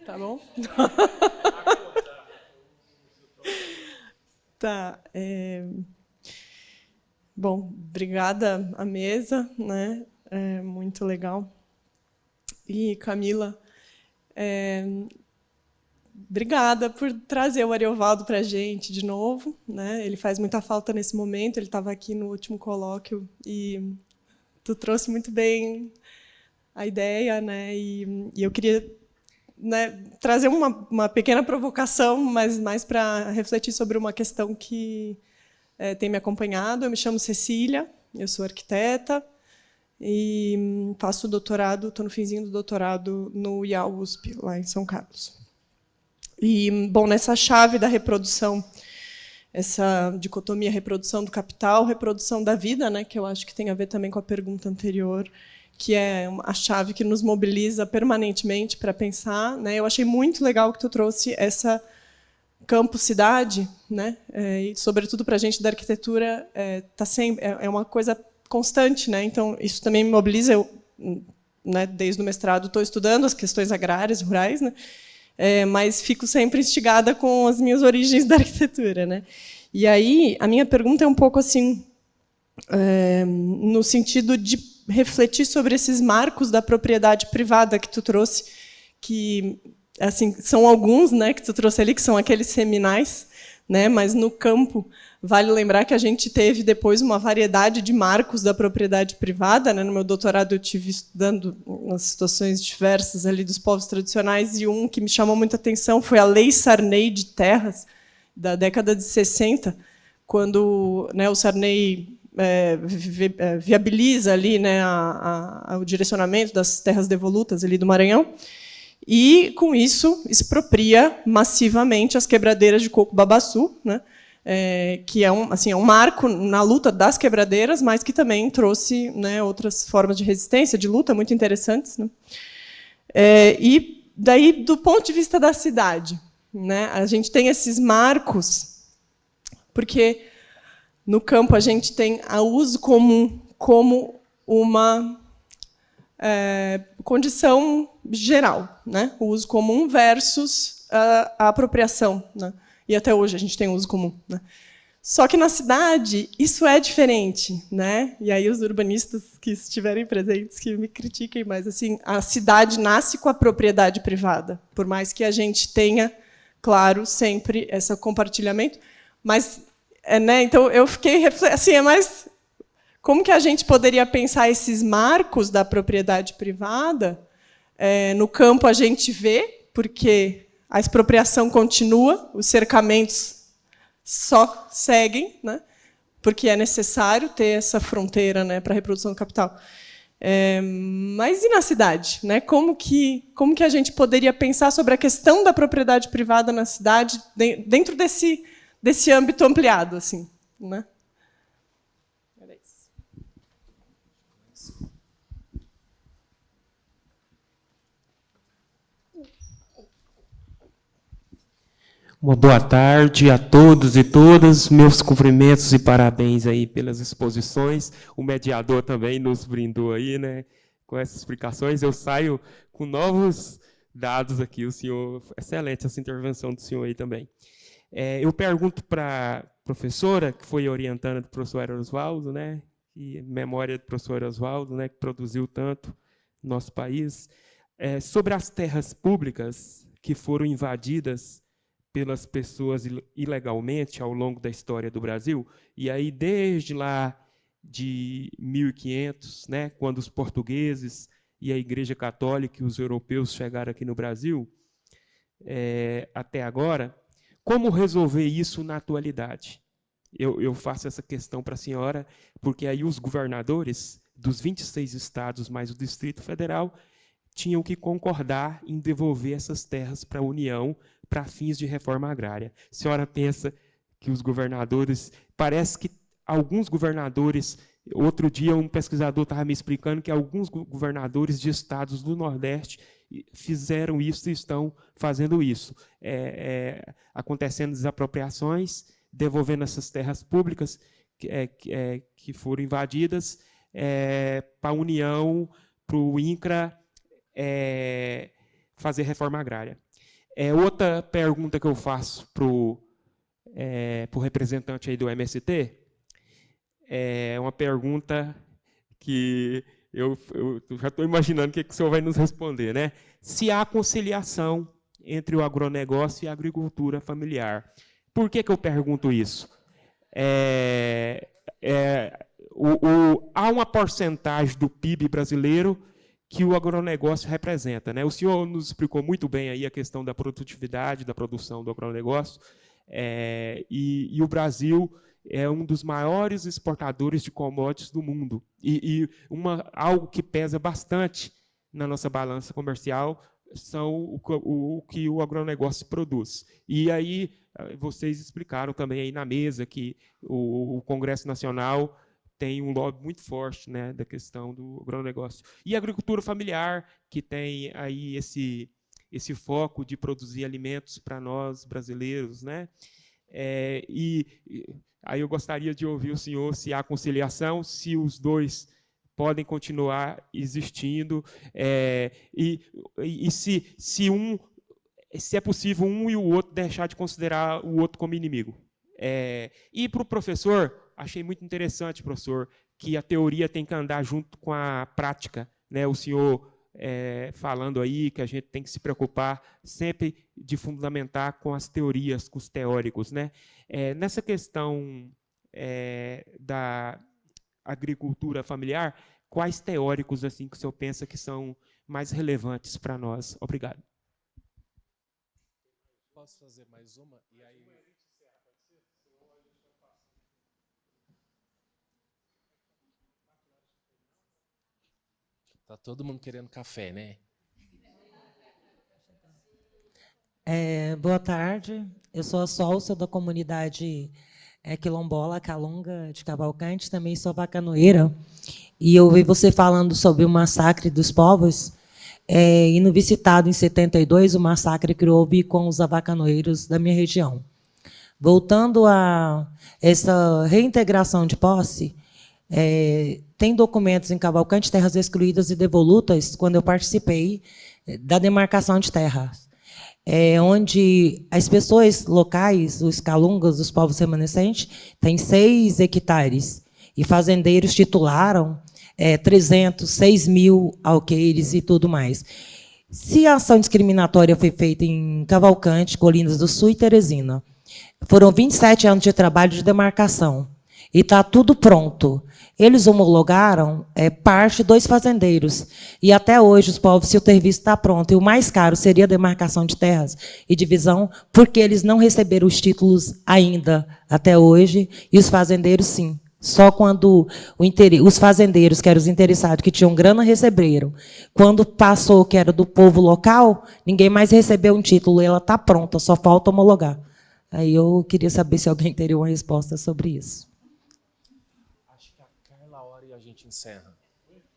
Tá bom? Tá. Bom, obrigada à mesa, né? Muito legal. E, Camila, obrigada por trazer o Ariovaldo para a gente de novo, né? Ele faz muita falta nesse momento, ele estava aqui no último colóquio e tu trouxe muito bem a ideia, né? E eu queria, né, trazer uma pequena provocação, mas mais para refletir sobre uma questão que tem me acompanhado. Eu me chamo Cecília, eu sou arquiteta e faço doutorado, estou no finzinho do doutorado no IAU-USP, lá em São Carlos. E, bom, nessa chave da reprodução, essa dicotomia reprodução do capital, reprodução da vida, né, que eu acho que tem a ver também com a pergunta anterior, que é a chave que nos mobiliza permanentemente para pensar, né? Eu achei muito legal que tu trouxe essa campo-cidade, né? E, sobretudo, para a gente da arquitetura, tá sempre, é uma coisa constante, né? Então, isso também me mobiliza. Eu, né, desde o mestrado, estou estudando as questões agrárias, rurais, né? Mas fico sempre instigada com as minhas origens da arquitetura, né? E aí, a minha pergunta é um pouco assim, no sentido de refletir sobre esses marcos da propriedade privada que tu trouxe, que assim são alguns, né, que tu trouxe ali, que são aqueles seminais, né, mas no campo vale lembrar que a gente teve depois uma variedade de marcos da propriedade privada, né? No meu doutorado eu tive estudando nas situações diversas ali dos povos tradicionais, e um que me chamou muita atenção foi a Lei Sarney de Terras da década de 60, quando, né, o Sarney viabiliza ali, né, o direcionamento das terras devolutas ali do Maranhão, e, com isso, expropria massivamente as quebradeiras de coco-babaçu, né, que é um marco na luta das quebradeiras, mas que também trouxe, né, outras formas de resistência, de luta muito interessantes, né. E daí, do ponto de vista da cidade, né, a gente tem esses marcos, porque no campo a gente tem o uso comum como uma condição geral, né? O uso comum versus a apropriação, né? E até hoje a gente tem o uso comum, né? Só que na cidade isso é diferente, né? E aí os urbanistas que estiverem presentes que me critiquem, mas assim, a cidade nasce com a propriedade privada, por mais que a gente tenha, claro, sempre esse compartilhamento, mas né, então eu fiquei assim, é mais como que a gente poderia pensar esses marcos da propriedade privada? No campo a gente vê, porque a expropriação continua, os cercamentos só seguem, né, porque é necessário ter essa fronteira, né, para a reprodução do capital. Mas e na cidade, né? Como que a gente poderia pensar sobre a questão da propriedade privada na cidade dentro desse âmbito ampliado, assim, né? Era isso. Uma boa tarde a todos e todas. Meus cumprimentos e parabéns aí pelas exposições. O mediador também nos brindou aí, né, com essas explicações. Eu saio com novos dados aqui. O senhor, excelente essa intervenção do senhor aí também. Eu pergunto para a professora, que foi orientando do professor Oswaldo, né, e memória do professor Oswaldo, né, que produziu tanto no nosso país, sobre as terras públicas que foram invadidas pelas pessoas ilegalmente ao longo da história do Brasil, e aí desde lá de 1500, né, quando os portugueses e a Igreja Católica e os europeus chegaram aqui no Brasil, até agora, como resolver isso na atualidade? Eu faço essa questão para a senhora, porque aí os governadores dos 26 estados mais o Distrito Federal tinham que concordar em devolver essas terras para a União para fins de reforma agrária. A senhora pensa que os governadores... Parece que alguns governadores... Outro dia, um pesquisador estava me explicando que alguns governadores de estados do Nordeste fizeram isso e estão fazendo isso. Acontecendo desapropriações, devolvendo essas terras públicas que foram invadidas para a União, para o INCRA, fazer reforma agrária. Outra pergunta que eu faço para o representante aí do MST é uma pergunta que eu já estou imaginando o que o senhor vai nos responder, né? Se há conciliação entre o agronegócio e a agricultura familiar. Por que eu pergunto isso? Há uma porcentagem do PIB brasileiro que o agronegócio representa, né? O senhor nos explicou muito bem aí a questão da produtividade, da produção do agronegócio, e o Brasil é um dos maiores exportadores de commodities do mundo. E algo que pesa bastante na nossa balança comercial são o que o agronegócio produz. E aí vocês explicaram também aí na mesa que o Congresso Nacional tem um lobby muito forte, né, da questão do agronegócio. E a agricultura familiar, que tem aí esse foco de produzir alimentos para nós brasileiros, né? Aí eu gostaria de ouvir o senhor se há conciliação, se os dois podem continuar existindo, e se é possível um e o outro deixar de considerar o outro como inimigo. E para o professor, achei muito interessante, professor, que a teoria tem que andar junto com a prática, né? O senhor falando aí que a gente tem que se preocupar sempre de fundamentar com as teorias, com os teóricos, né? Nessa questão da agricultura familiar, quais teóricos assim que o senhor pensa que são mais relevantes para nós? Obrigado. Posso fazer mais uma? E aí... Tá todo mundo querendo café, né? Boa tarde, eu sou a sócia da comunidade quilombola, Calunga de Cavalcante, também sou vacanoeira, e eu ouvi você falando sobre o massacre dos povos, e no visitado em 72, o massacre que houve com os avacanoeiros da minha região. Voltando a essa reintegração de posse, tem documentos em Cavalcante, terras excluídas e devolutas, quando eu participei da demarcação de terras, onde as pessoas locais, os calungas, os povos remanescentes, têm 6 hectares, e fazendeiros titularam 300, 6 mil alqueires e tudo mais. Se a ação discriminatória foi feita em Cavalcante, Colinas do Sul e Teresina, foram 27 anos de trabalho de demarcação, e está tudo pronto. Eles homologaram parte dos fazendeiros. E até hoje, os povos, se o serviço está pronto, e o mais caro seria a demarcação de terras e divisão, porque eles não receberam os títulos ainda, até hoje, e os fazendeiros, sim. Só quando os fazendeiros, que eram os interessados, que tinham grana, receberam. Quando passou, que era do povo local, ninguém mais recebeu um título. Ela está pronta, só falta homologar. Aí eu queria saber se alguém teria uma resposta sobre isso. Acho que a Carla ora e a gente encerra.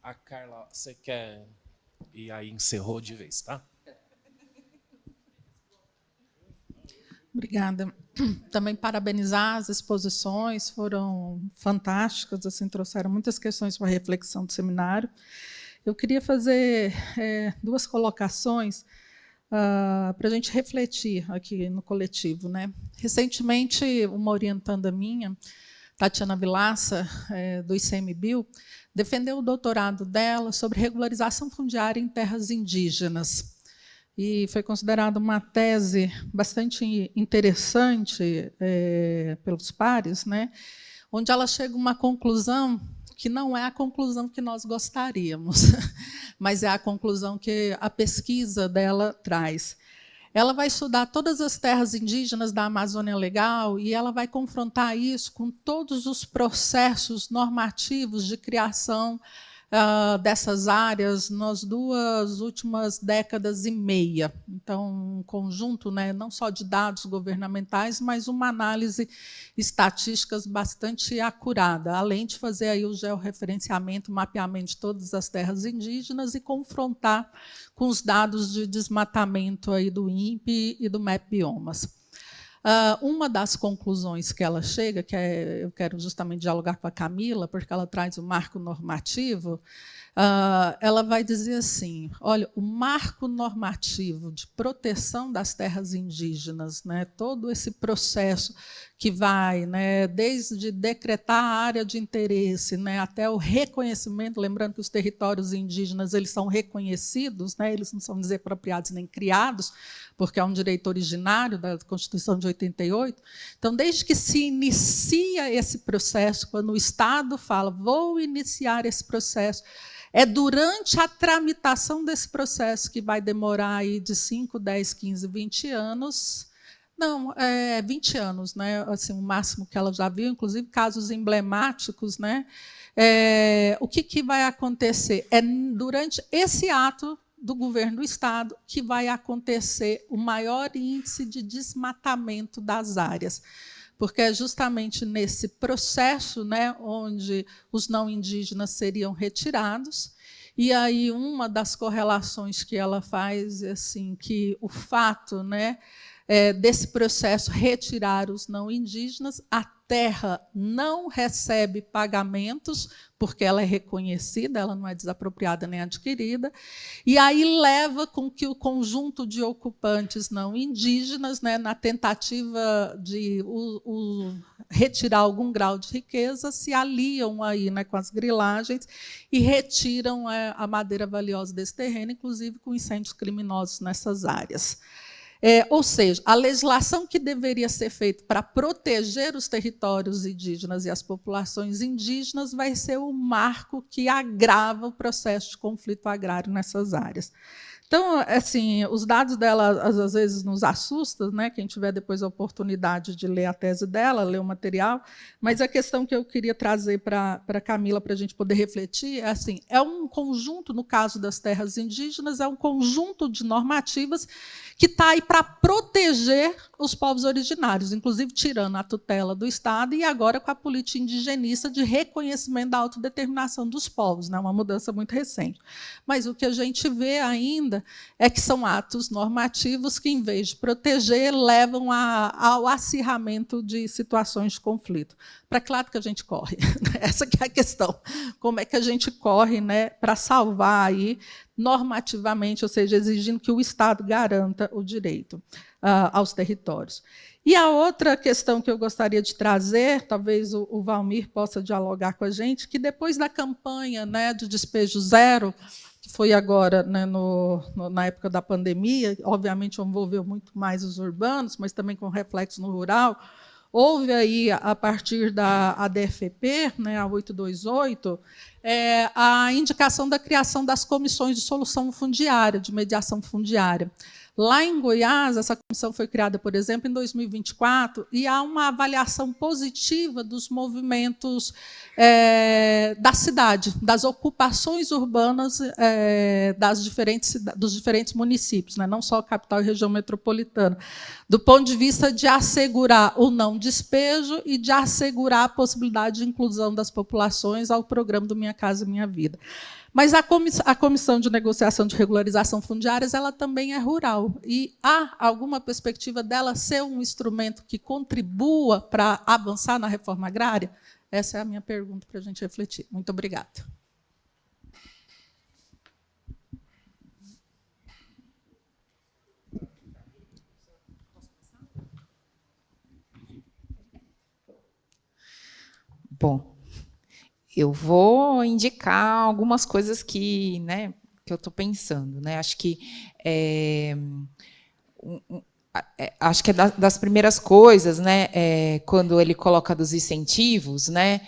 A Carla, você quer... E aí encerrou de vez, tá? Obrigada. Também parabenizar as exposições, foram fantásticas, assim, trouxeram muitas questões para a reflexão do seminário. Eu queria fazer 2 colocações para a gente refletir aqui no coletivo, né? Recentemente, uma orientanda minha, Tatiana Vilaça, do ICMBio, defendeu o doutorado dela sobre regularização fundiária em terras indígenas. E foi considerada uma tese bastante interessante pelos pares, né, onde ela chega a uma conclusão que não é a conclusão que nós gostaríamos, mas é a conclusão que a pesquisa dela traz. Ela vai estudar todas as terras indígenas da Amazônia Legal e ela vai confrontar isso com todos os processos normativos de criação dessas áreas nas 2 últimas décadas e meia. Então, um conjunto, né, não só de dados governamentais, mas uma análise estatística bastante acurada, além de fazer aí o georreferenciamento, o mapeamento de todas as terras indígenas e confrontar com os dados de desmatamento aí do INPE e do MAP Biomas. Uma das conclusões que ela chega, que eu quero justamente dialogar com a Camila, porque ela traz o marco normativo, ela vai dizer assim, olha, o marco normativo de proteção das terras indígenas, né, todo esse processo que vai, né, desde decretar a área de interesse, né, até o reconhecimento, lembrando que os territórios indígenas eles são reconhecidos, né, eles não são desapropriados nem criados, porque é um direito originário da Constituição de 88. Então, desde que se inicia esse processo, quando o Estado fala, vou iniciar esse processo, é durante a tramitação desse processo, que vai demorar aí de 5, 10, 15, 20 anos, não, 20 anos, né? Assim, o máximo que ela já viu, inclusive casos emblemáticos, né? O que vai acontecer? É durante esse ato do governo do Estado que vai acontecer o maior índice de desmatamento das áreas, porque é justamente nesse processo, né, onde os não indígenas seriam retirados, e aí uma das correlações que ela faz é assim, que o fato, né, desse processo retirar os não indígenas, a terra não recebe pagamentos, porque ela é reconhecida, ela não é desapropriada nem adquirida, e aí leva com que o conjunto de ocupantes não indígenas, né, na tentativa de retirar algum grau de riqueza, se aliam aí, né, com as grilagens e retiram a madeira valiosa desse terreno, inclusive com incêndios criminosos nessas áreas. Ou seja, a legislação que deveria ser feita para proteger os territórios indígenas e as populações indígenas vai ser o marco que agrava o processo de conflito agrário nessas áreas. Então, assim, os dados dela às vezes nos assustam, né? Quem tiver depois a oportunidade de ler a tese dela, ler o material. Mas a questão que eu queria trazer para a Camila, para a gente poder refletir, é assim: é um conjunto, no caso das terras indígenas, é um conjunto de normativas que está aí para proteger os povos originários, inclusive tirando a tutela do Estado e agora com a política indigenista de reconhecimento da autodeterminação dos povos, né? Uma mudança muito recente. Mas o que a gente vê ainda é que são atos normativos que, em vez de proteger, levam ao acirramento de situações de conflito. Para que lado que a gente corre? Essa que é a questão. Como é que a gente corre, né, para salvar aí normativamente, ou seja, exigindo que o Estado garanta o direito aos territórios. E a outra questão que eu gostaria de trazer, talvez o Valmir possa dialogar com a gente, que depois da campanha, né, de despejo zero, que foi agora, né, na época da pandemia, obviamente envolveu muito mais os urbanos, mas também com reflexo no rural, houve aí, a partir da ADFP, né, a 828, a indicação da criação das comissões de solução fundiária, de mediação fundiária. Lá em Goiás, essa comissão foi criada, por exemplo, em 2024, e há uma avaliação positiva dos movimentos da cidade, das ocupações urbanas dos diferentes municípios, né? Não só a capital e região metropolitana, do ponto de vista de assegurar o não despejo e de assegurar a possibilidade de inclusão das populações ao programa do Minha Casa Minha Vida. Mas a Comissão de Negociação de Regularização Fundiárias ela também é rural. E há alguma perspectiva dela ser um instrumento que contribua para avançar na reforma agrária? Essa é a minha pergunta para a gente refletir. Muito obrigada. Bom, eu vou indicar algumas coisas que, né, que eu estou pensando, né? Acho que é das primeiras coisas, né? Quando ele coloca dos incentivos, né?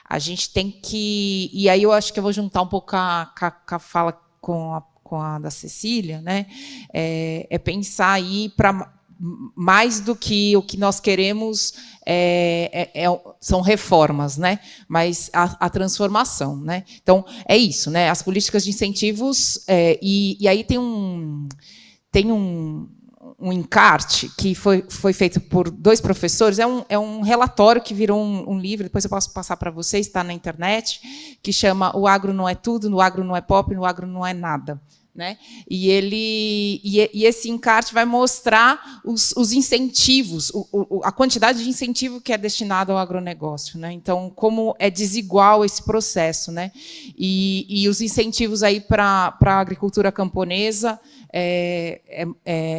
A gente tem que, e aí eu acho que eu vou juntar um pouco com a fala com a da Cecília, né? Pensar aí para mais do que o que nós queremos são reformas, né? Mas a transformação, né? Então é isso, né? As políticas de incentivos e aí tem um encarte que foi feito por 2 professores, é um relatório que virou um livro, depois eu posso passar para vocês, está na internet, que chama O Agro Não é Tudo, no Agro Não é Pop, no Agro Não é Nada. Né? E esse encarte vai mostrar os incentivos, a quantidade de incentivo que é destinado ao agronegócio, né? Então, como é desigual esse processo, né? E os incentivos aí para a agricultura camponesa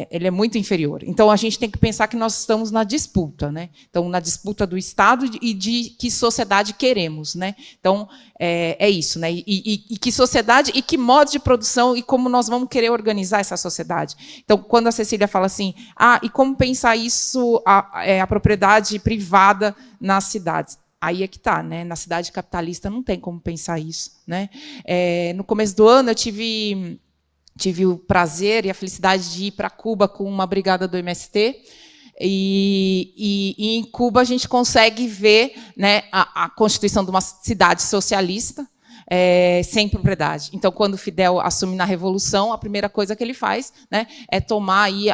ele é muito inferior. Então, a gente tem que pensar que nós estamos na disputa, né? Então, na disputa do Estado e de que sociedade queremos, né? Então, é isso, né? E que sociedade e que modo de produção e como nós vamos querer organizar essa sociedade. Então, quando a Cecília fala assim, e como pensar isso, a propriedade privada nas cidades? Aí é que está, né? Na cidade capitalista não tem como pensar isso, né? No começo do ano, eu tive o prazer e a felicidade de ir para Cuba com uma brigada do MST, e em Cuba a gente consegue ver, né, a constituição de uma cidade socialista, sem propriedade. Então, quando Fidel assume na Revolução, a primeira coisa que ele faz, né, é tomar aí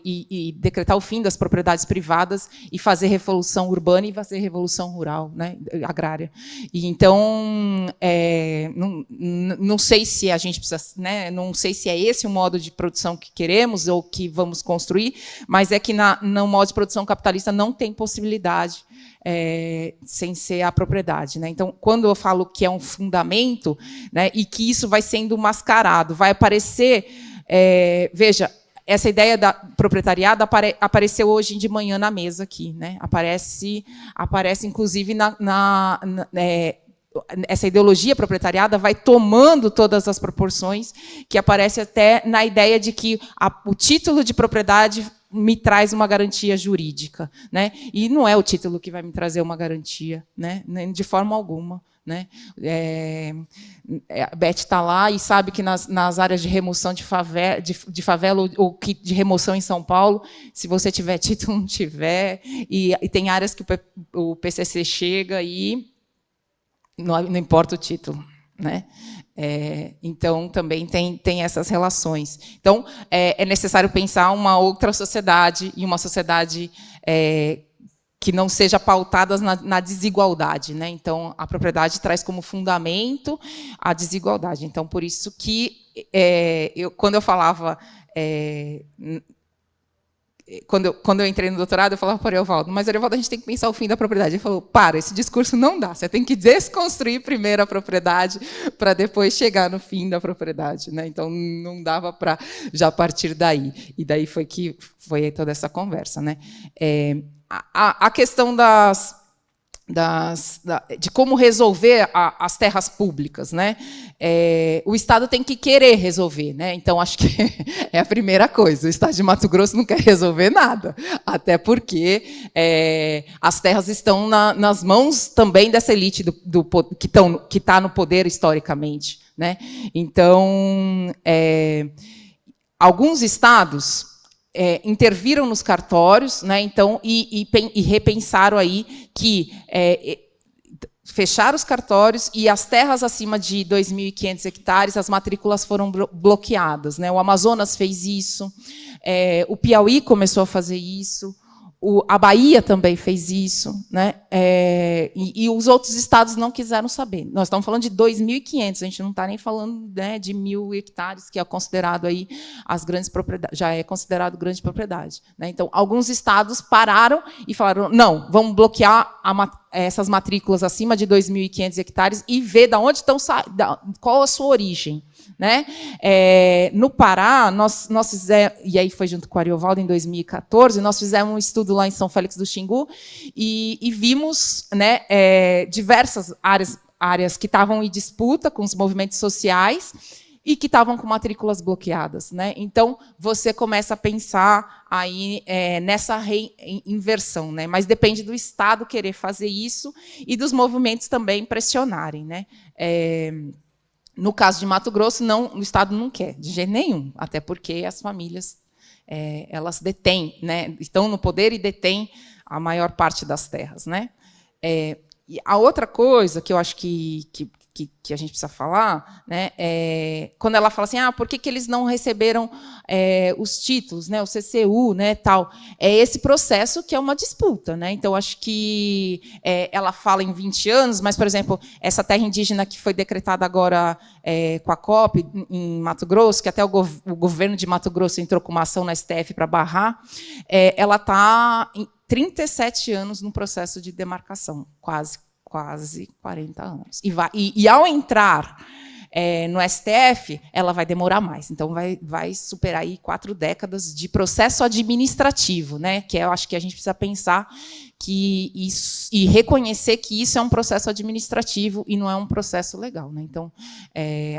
e decretar o fim das propriedades privadas e fazer revolução urbana e fazer revolução rural, né, agrária. E então, não sei se a gente precisa, né, não sei se é esse o modo de produção que queremos ou que vamos construir, mas é que no modo de produção capitalista não tem possibilidade sem ser a propriedade, né? Então, quando eu falo que é um fundamento, né, e que isso vai sendo mascarado, vai aparecer, veja, essa ideia da proprietariado apareceu hoje de manhã na mesa aqui, né? Aparece inclusive essa ideologia proprietariada vai tomando todas as proporções, que aparece até na ideia de que o título de propriedade me traz uma garantia jurídica, né? E não é o título que vai me trazer uma garantia, né? De forma alguma, né? A Beth está lá e sabe que nas áreas de remoção de favela ou de remoção em São Paulo, se você tiver título, não tiver, e tem áreas que o PCC chega e não importa o título, né? Então, também tem essas relações. Então, é necessário pensar uma outra sociedade, e uma sociedade que não seja pautada na desigualdade, né? Então, a propriedade traz como fundamento a desigualdade. Então, por isso que, quando eu falava... Quando eu entrei no doutorado, eu falava para o Ariovaldo, mas, Ariovaldo, a gente tem que pensar o fim da propriedade. Ele falou, esse discurso não dá, você tem que desconstruir primeiro a propriedade para depois chegar no fim da propriedade, né? Então, não dava para já partir daí. E daí foi toda essa conversa, né? A questão de como resolver as terras públicas, né? O Estado tem que querer resolver, né? Então, acho que é a primeira coisa. O Estado de Mato Grosso não quer resolver nada, até porque as terras estão nas mãos também dessa elite que está no poder historicamente, né? Então, alguns estados interviram nos cartórios, né? Então, e repensaram aí que fecharam os cartórios e as terras acima de 2.500 hectares, as matrículas foram bloqueadas, né? O Amazonas fez isso, o Piauí começou a fazer isso, a Bahia também fez isso, né? E os outros estados não quiseram saber. Nós estamos falando de 2.500, a gente não está nem falando, né, de 1.000 hectares, que é considerado aí as grandes propriedades, já é considerado grande propriedade, né? Então, alguns estados pararam e falaram, não, vamos bloquear essas matrículas acima de 2.500 hectares e ver de onde estão, qual a sua origem, né? No Pará, nós fizemos, e aí foi junto com o Ariovaldo em 2014, nós fizemos um estudo lá em São Félix do Xingu e vimos, né, diversas áreas que estavam em disputa com os movimentos sociais e que estavam com matrículas bloqueadas, né? Então, você começa a pensar aí nessa reinversão, né? Mas depende do Estado querer fazer isso e dos movimentos também pressionarem, né? No caso de Mato Grosso, o Estado não quer, de jeito nenhum, até porque as famílias elas detêm, né? Estão no poder e detêm a maior parte das terras, né? E a outra coisa que eu acho que a gente precisa falar, né, quando ela fala assim, por que eles não receberam os títulos, né, o CCU, né, tal, esse processo que é uma disputa, né? Então, acho que ela fala em 20 anos, mas, por exemplo, essa terra indígena que foi decretada agora com a COP em Mato Grosso, que até o governo de Mato Grosso entrou com uma ação na STF para barrar, ela está em 37 anos no processo de demarcação, quase 40 anos. E ao entrar no STF, ela vai demorar mais. Então, vai superar aí 4 décadas de processo administrativo, né? Que eu acho que a gente precisa pensar que isso, e reconhecer que isso é um processo administrativo e não é um processo legal, né? Então,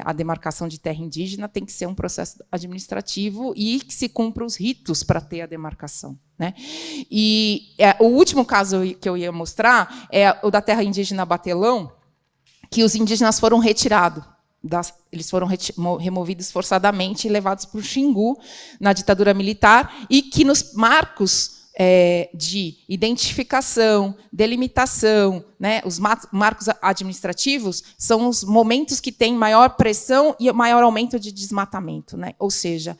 a demarcação de terra indígena tem que ser um processo administrativo e que se cumpra os ritos para ter a demarcação, né? E o último caso que eu ia mostrar é o da terra indígena Batelão, que os indígenas foram retirados. Eles foram removidos forçadamente e levados para o Xingu, na ditadura militar, e que nos marcos de identificação, delimitação, né, os marcos administrativos são os momentos que têm maior pressão e maior aumento de desmatamento, né? Ou seja,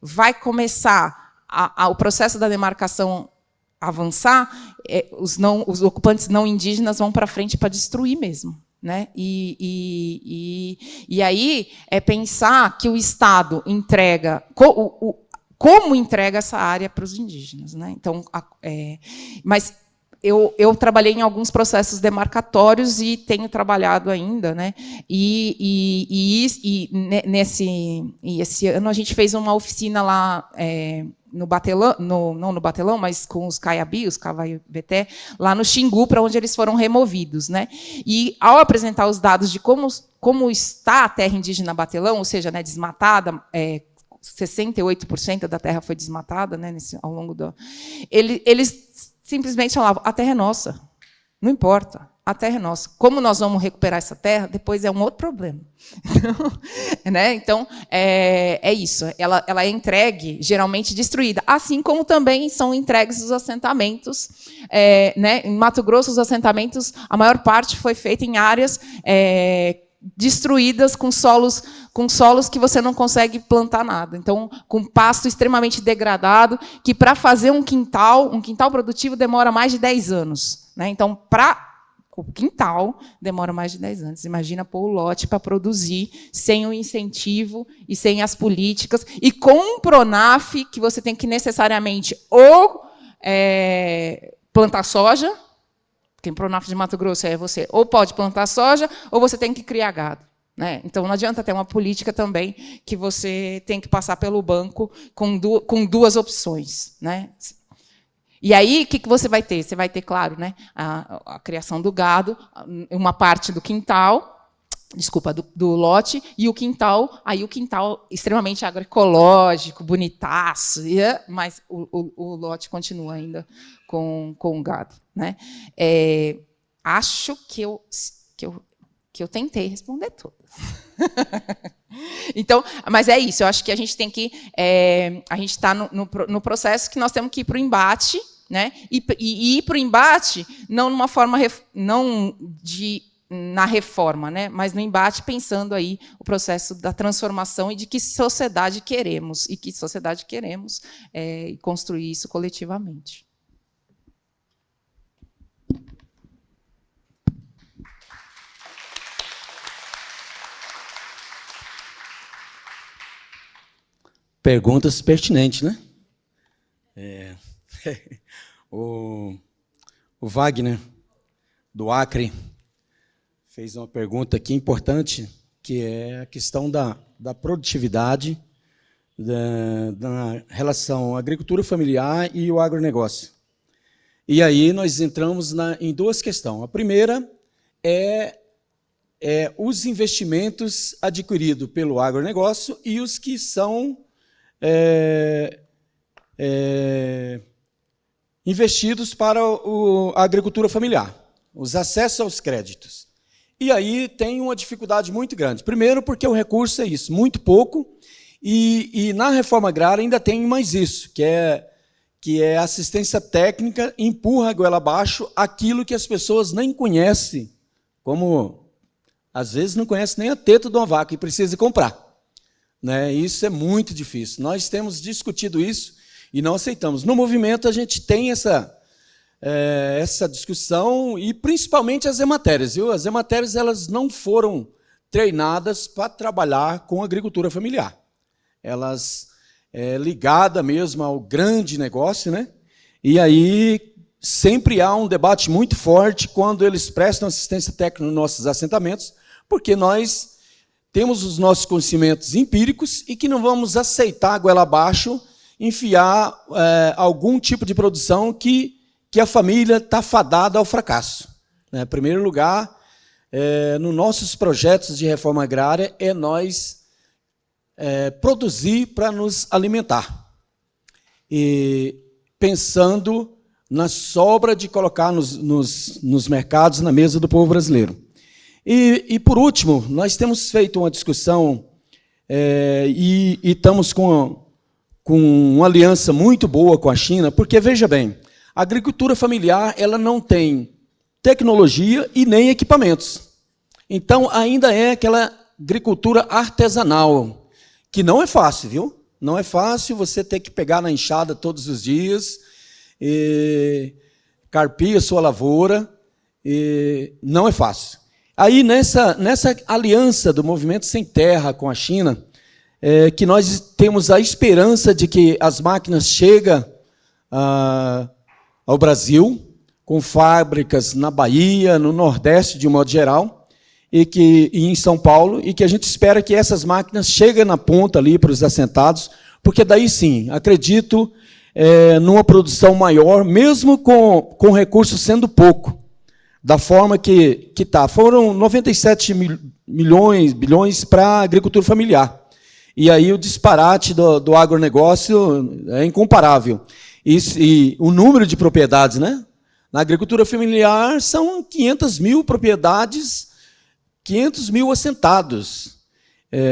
vai começar o processo da demarcação avançar, os ocupantes não indígenas vão para frente para destruir mesmo, né? E aí pensar que o Estado entrega como entrega essa área para os indígenas, né? Então, mas eu trabalhei em alguns processos demarcatórios e tenho trabalhado ainda, né? Esse ano a gente fez uma oficina lá no Batelão, não no Batelão, mas com os Caiabi, os Cavaiabeté, lá no Xingu, para onde eles foram removidos, né? E ao apresentar os dados de como está a terra indígena Batelão, ou seja, né, desmatada, 68% da terra foi desmatada, né, ao longo do... Eles simplesmente falavam, a terra é nossa, não importa. a terra é nossa. Como nós vamos recuperar essa terra, depois é um outro problema. Né? Então, é isso. Ela é entregue, geralmente destruída. Assim como também são entregues os assentamentos. Né? Em Mato Grosso, os assentamentos, a maior parte foi feita em áreas destruídas, com solos que você não consegue plantar nada. Então, com pasto extremamente degradado, que para fazer um quintal produtivo demora mais de 10 anos. Né? Então, para o quintal demora mais de 10 anos. Imagina pôr o lote para produzir sem o incentivo e sem as políticas. E com um Pronaf, que você tem que necessariamente ou plantar soja, porque em Pronaf de Mato Grosso você ou pode plantar soja ou você tem que criar gado. Né? Então, não adianta ter uma política também que você tem que passar pelo banco com duas opções. Né? E aí, o que você vai ter? Você vai ter, claro, né, a criação do gado, uma parte do quintal, do lote, e o quintal extremamente agroecológico, bonitaço, mas o lote continua ainda com o gado. Né? Acho que eu tentei responder todas. Então, mas é isso, eu acho que a gente tem que... a gente está no processo que nós temos que ir para o embate, né? E ir para o embate não numa forma na reforma, né? Mas no embate pensando aí o processo da transformação e de que sociedade queremos, e que sociedade queremos construir isso coletivamente. Perguntas pertinentes, né? O Wagner, do Acre, fez uma pergunta aqui importante, que é a questão da produtividade, da relação agricultura familiar e o agronegócio. E aí nós entramos em duas questões. A primeira é os investimentos adquiridos pelo agronegócio e os que são investidos para a agricultura familiar, os acessos aos créditos. E aí tem uma dificuldade muito grande. Primeiro, porque o recurso é isso, muito pouco, e na reforma agrária ainda tem mais isso, que é assistência técnica, empurra a goela abaixo aquilo que as pessoas nem conhecem, como às vezes não conhecem nem a teta de uma vaca e precisa comprar. Né? Isso é muito difícil. Nós temos discutido isso e não aceitamos. No movimento, a gente tem essa discussão, e principalmente as ematérias. Viu? As ematérias elas não foram treinadas para trabalhar com agricultura familiar. Elas ligadas mesmo ao grande negócio, né? E aí sempre há um debate muito forte quando eles prestam assistência técnica nos nossos assentamentos, porque nós temos os nossos conhecimentos empíricos e que não vamos aceitar, goela abaixo, enfiar algum tipo de produção que a família está fadada ao fracasso. Em primeiro lugar, nos nossos projetos de reforma agrária, nós produzir para nos alimentar. E pensando na sobra de colocar nos mercados, na mesa do povo brasileiro. E, por último, nós temos feito uma discussão e estamos com uma aliança muito boa com a China, porque, veja bem, a agricultura familiar ela não tem tecnologia e nem equipamentos. Então, ainda é aquela agricultura artesanal, que não é fácil, viu? Não é fácil você ter que pegar na enxada todos os dias, carpir a sua lavoura, não é fácil. Aí, nessa aliança do Movimento Sem Terra com a China, que nós temos a esperança de que as máquinas cheguem ao Brasil, com fábricas na Bahia, no Nordeste, de um modo geral, e em São Paulo, e que a gente espera que essas máquinas cheguem na ponta ali para os assentados, porque daí sim, acredito numa produção maior, mesmo com recursos sendo pouco, da forma que está. Foram 97 bilhões para a agricultura familiar. E aí o disparate do agronegócio é incomparável. E o número de propriedades, né? Na agricultura familiar são 500 mil propriedades, 500 mil assentados.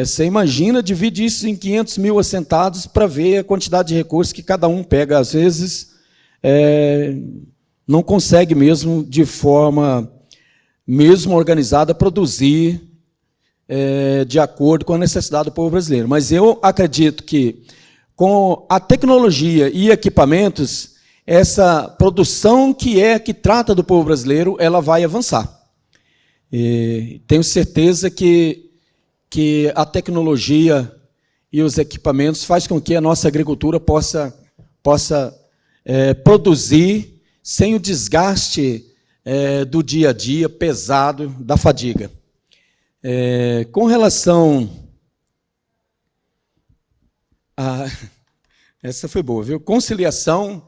Você imagina, divide isso em 500 mil assentados para ver a quantidade de recursos que cada um pega. Às vezes, não consegue mesmo, de forma mesmo organizada, produzir de acordo com a necessidade do povo brasileiro. Mas eu acredito que, com a tecnologia e equipamentos, essa produção que trata do povo brasileiro, ela vai avançar. E tenho certeza que a tecnologia e os equipamentos faz com que a nossa agricultura possa produzir sem o desgaste do dia a dia pesado da fadiga. Com relação a... Essa foi boa, viu? Conciliação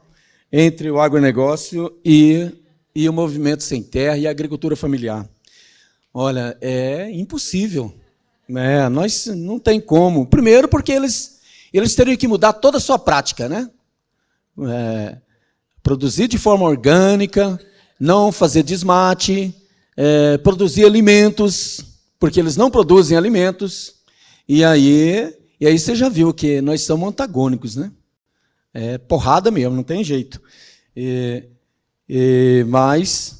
entre o agronegócio e o movimento sem terra e a agricultura familiar. Olha, é impossível. Nós não tem como. Primeiro, porque eles teriam que mudar toda a sua prática, né? Produzir de forma orgânica, não fazer desmate, produzir alimentos, porque eles não produzem alimentos. E aí você já viu que nós somos antagônicos, né? É porrada mesmo, não tem jeito. Mas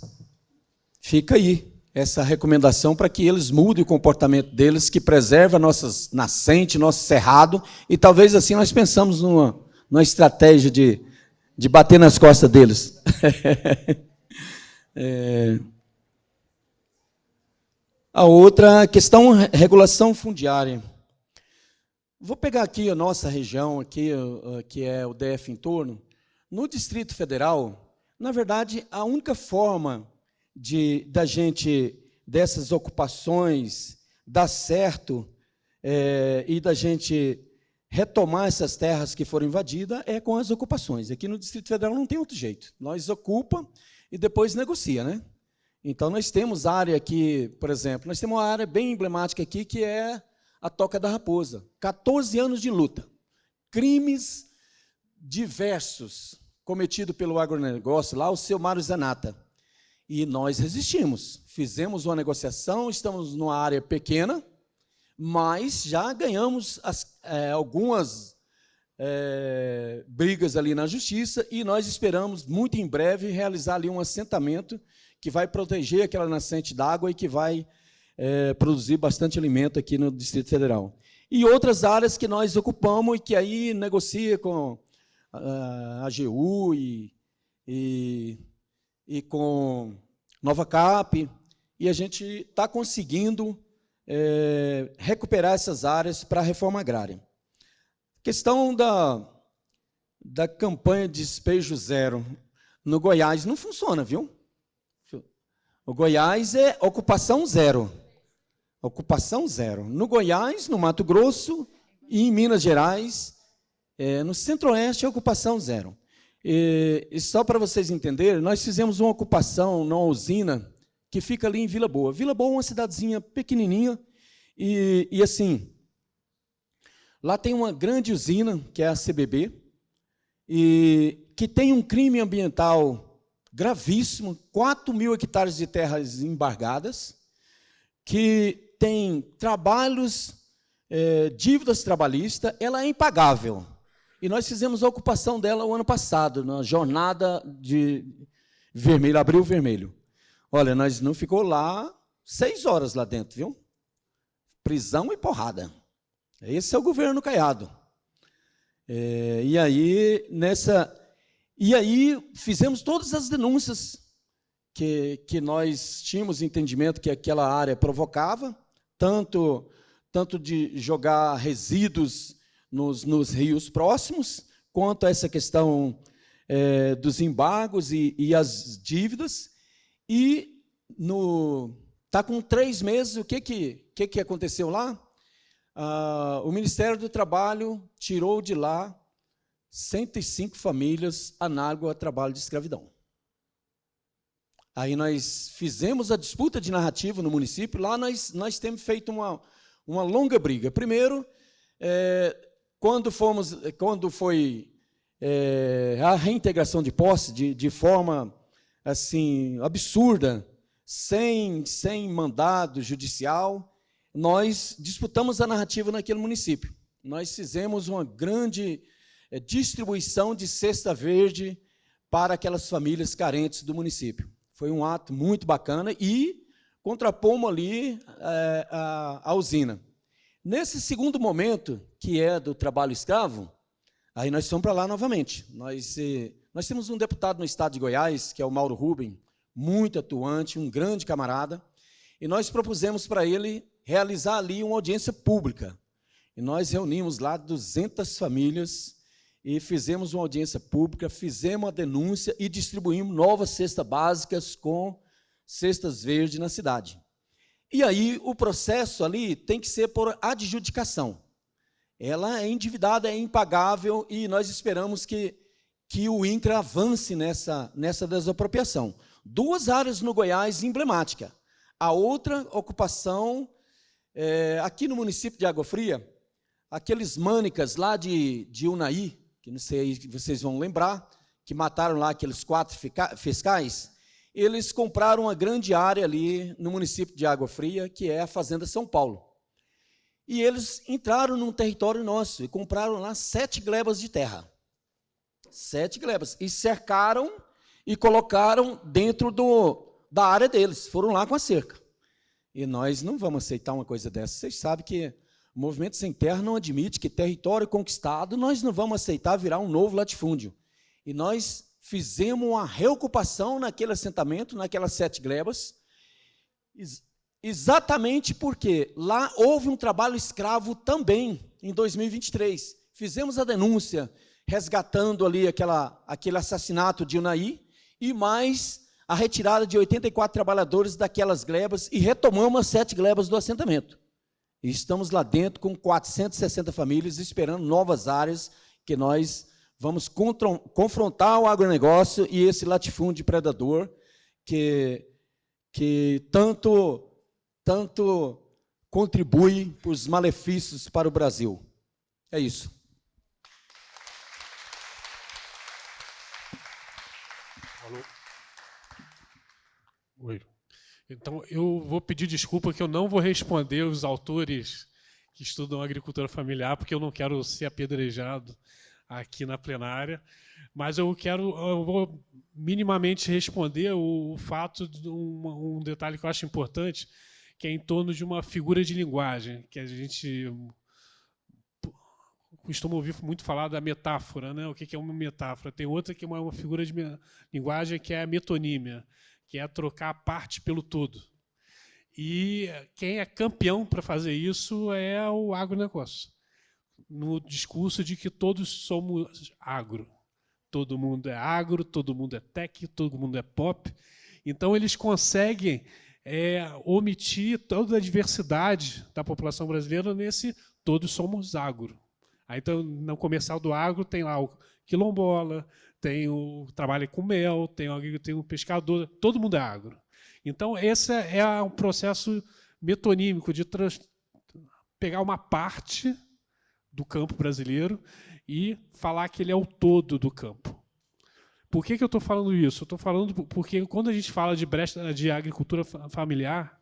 fica aí essa recomendação para que eles mudem o comportamento deles, que preserva nossas nascentes, nosso cerrado, e talvez assim nós pensamos numa estratégia de bater nas costas deles. A outra questão, regulação fundiária. Vou pegar aqui a nossa região, aqui, que é o DF em torno. No Distrito Federal, na verdade, a única forma dessas ocupações dar certo e da gente retomar essas terras que foram invadidas é com as ocupações. Aqui no Distrito Federal não tem outro jeito. Nós ocupa e depois negocia, né? Então, nós temos área aqui, por exemplo, nós temos uma área bem emblemática aqui, que é a Toca da Raposa. 14 anos de luta. Crimes diversos cometidos pelo agronegócio, lá o seu Mário Zanata. E nós resistimos. Fizemos uma negociação, estamos numa área pequena, mas já ganhamos algumas brigas ali na justiça, e nós esperamos, muito em breve, realizar ali um assentamento que vai proteger aquela nascente d'água e que vai produzir bastante alimento aqui no Distrito Federal. E outras áreas que nós ocupamos e que aí negocia com a AGU e com Nova Cap, e a gente está conseguindo recuperar essas áreas para a reforma agrária. Questão da campanha de despejo zero no Goiás não funciona, viu? O Goiás é ocupação zero. Ocupação zero. No Goiás, no Mato Grosso e em Minas Gerais, no Centro-Oeste, é ocupação zero. E só para vocês entenderem, nós fizemos uma ocupação numa usina que fica ali em Vila Boa. Vila Boa é uma cidadezinha pequenininha e assim, lá tem uma grande usina, que é a CBB, e que tem um crime ambiental gravíssimo, 4.000 hectares de terras embargadas, que tem trabalhos, dívidas trabalhistas, ela é impagável. E nós fizemos a ocupação dela o ano passado, na jornada de vermelho, abril vermelho. Olha, nós não ficou lá 6 horas lá dentro, viu? Prisão e porrada. Esse é o governo Caiado. E aí fizemos todas as denúncias que nós tínhamos entendimento que aquela área provocava, tanto de jogar resíduos nos rios próximos, quanto a essa questão dos embargos e as dívidas. E está com 3 meses, o que aconteceu lá? O Ministério do Trabalho tirou de lá 105 famílias análogo a trabalho de escravidão. Aí nós fizemos a disputa de narrativa no município, lá nós temos feito uma longa briga. Primeiro, quando foi a reintegração de posse de forma assim, absurda, sem mandado judicial, nós disputamos a narrativa naquele município. Nós fizemos uma grande distribuição de cesta verde para aquelas famílias carentes do município. Foi um ato muito bacana e contrapomos ali a usina. Nesse segundo momento, que é do trabalho escravo, aí nós fomos para lá novamente. Nós temos um deputado no estado de Goiás, que é o Mauro Rubem, muito atuante, um grande camarada, e nós propusemos para ele realizar ali uma audiência pública. E nós reunimos lá 200 famílias e fizemos uma audiência pública, fizemos a denúncia e distribuímos novas cestas básicas com cestas verdes na cidade. E aí o processo ali tem que ser por adjudicação. Ela é endividada, é impagável e nós esperamos que o INCRA avance nessa desapropriação. 2 áreas no Goiás emblemáticas. A outra ocupação, aqui no município de Água Fria, aqueles mânicas lá de Unaí, que não sei se vocês vão lembrar, que mataram lá aqueles 4 fiscais, eles compraram uma grande área ali no município de Água Fria, que é a Fazenda São Paulo. E eles entraram num território nosso e compraram lá 7 glebas de terra. 7 glebas. E cercaram e colocaram dentro da área deles. Foram lá com a cerca. E nós não vamos aceitar uma coisa dessa. Vocês sabem que o Movimento Sem Terra não admite que território conquistado nós não vamos aceitar virar um novo latifúndio. E nós fizemos uma reocupação naquele assentamento, naquelas 7 glebas, exatamente porque lá houve um trabalho escravo também, em 2023. Fizemos a denúncia, resgatando ali aquele assassinato de Unaí, e mais a retirada de 84 trabalhadores daquelas glebas, e retomamos as 7 glebas do assentamento. E estamos lá dentro com 460 famílias, esperando novas áreas, que nós vamos confrontar o agronegócio e esse latifúndio predador que tanto contribui para os malefícios para o Brasil. É isso. Oi. Então, eu vou pedir desculpa que eu não vou responder os autores que estudam agricultura familiar, porque eu não quero ser apedrejado aqui na plenária, mas eu vou minimamente responder o fato de um detalhe que eu acho importante, que é em torno de uma figura de linguagem, que a gente costuma ouvir muito falar da metáfora, né? O que é uma metáfora? Tem outra que é uma figura de linguagem que é a metonímia, que é trocar a parte pelo todo. E quem é campeão para fazer isso é o agronegócio, no discurso de que todos somos agro. Todo mundo é agro, todo mundo é tech, todo mundo é pop. Então, eles conseguem omitir toda a diversidade da população brasileira nesse todos somos agro. Aí, então, no comercial do agro tem lá o quilombola, tem o trabalho com mel, tem o pescador, todo mundo é agro. Então, esse é um processo metonímico de pegar uma parte do campo brasileiro e falar que ele é o todo do campo. Por que eu estou falando isso? Eu estou falando porque, quando a gente fala de agricultura familiar,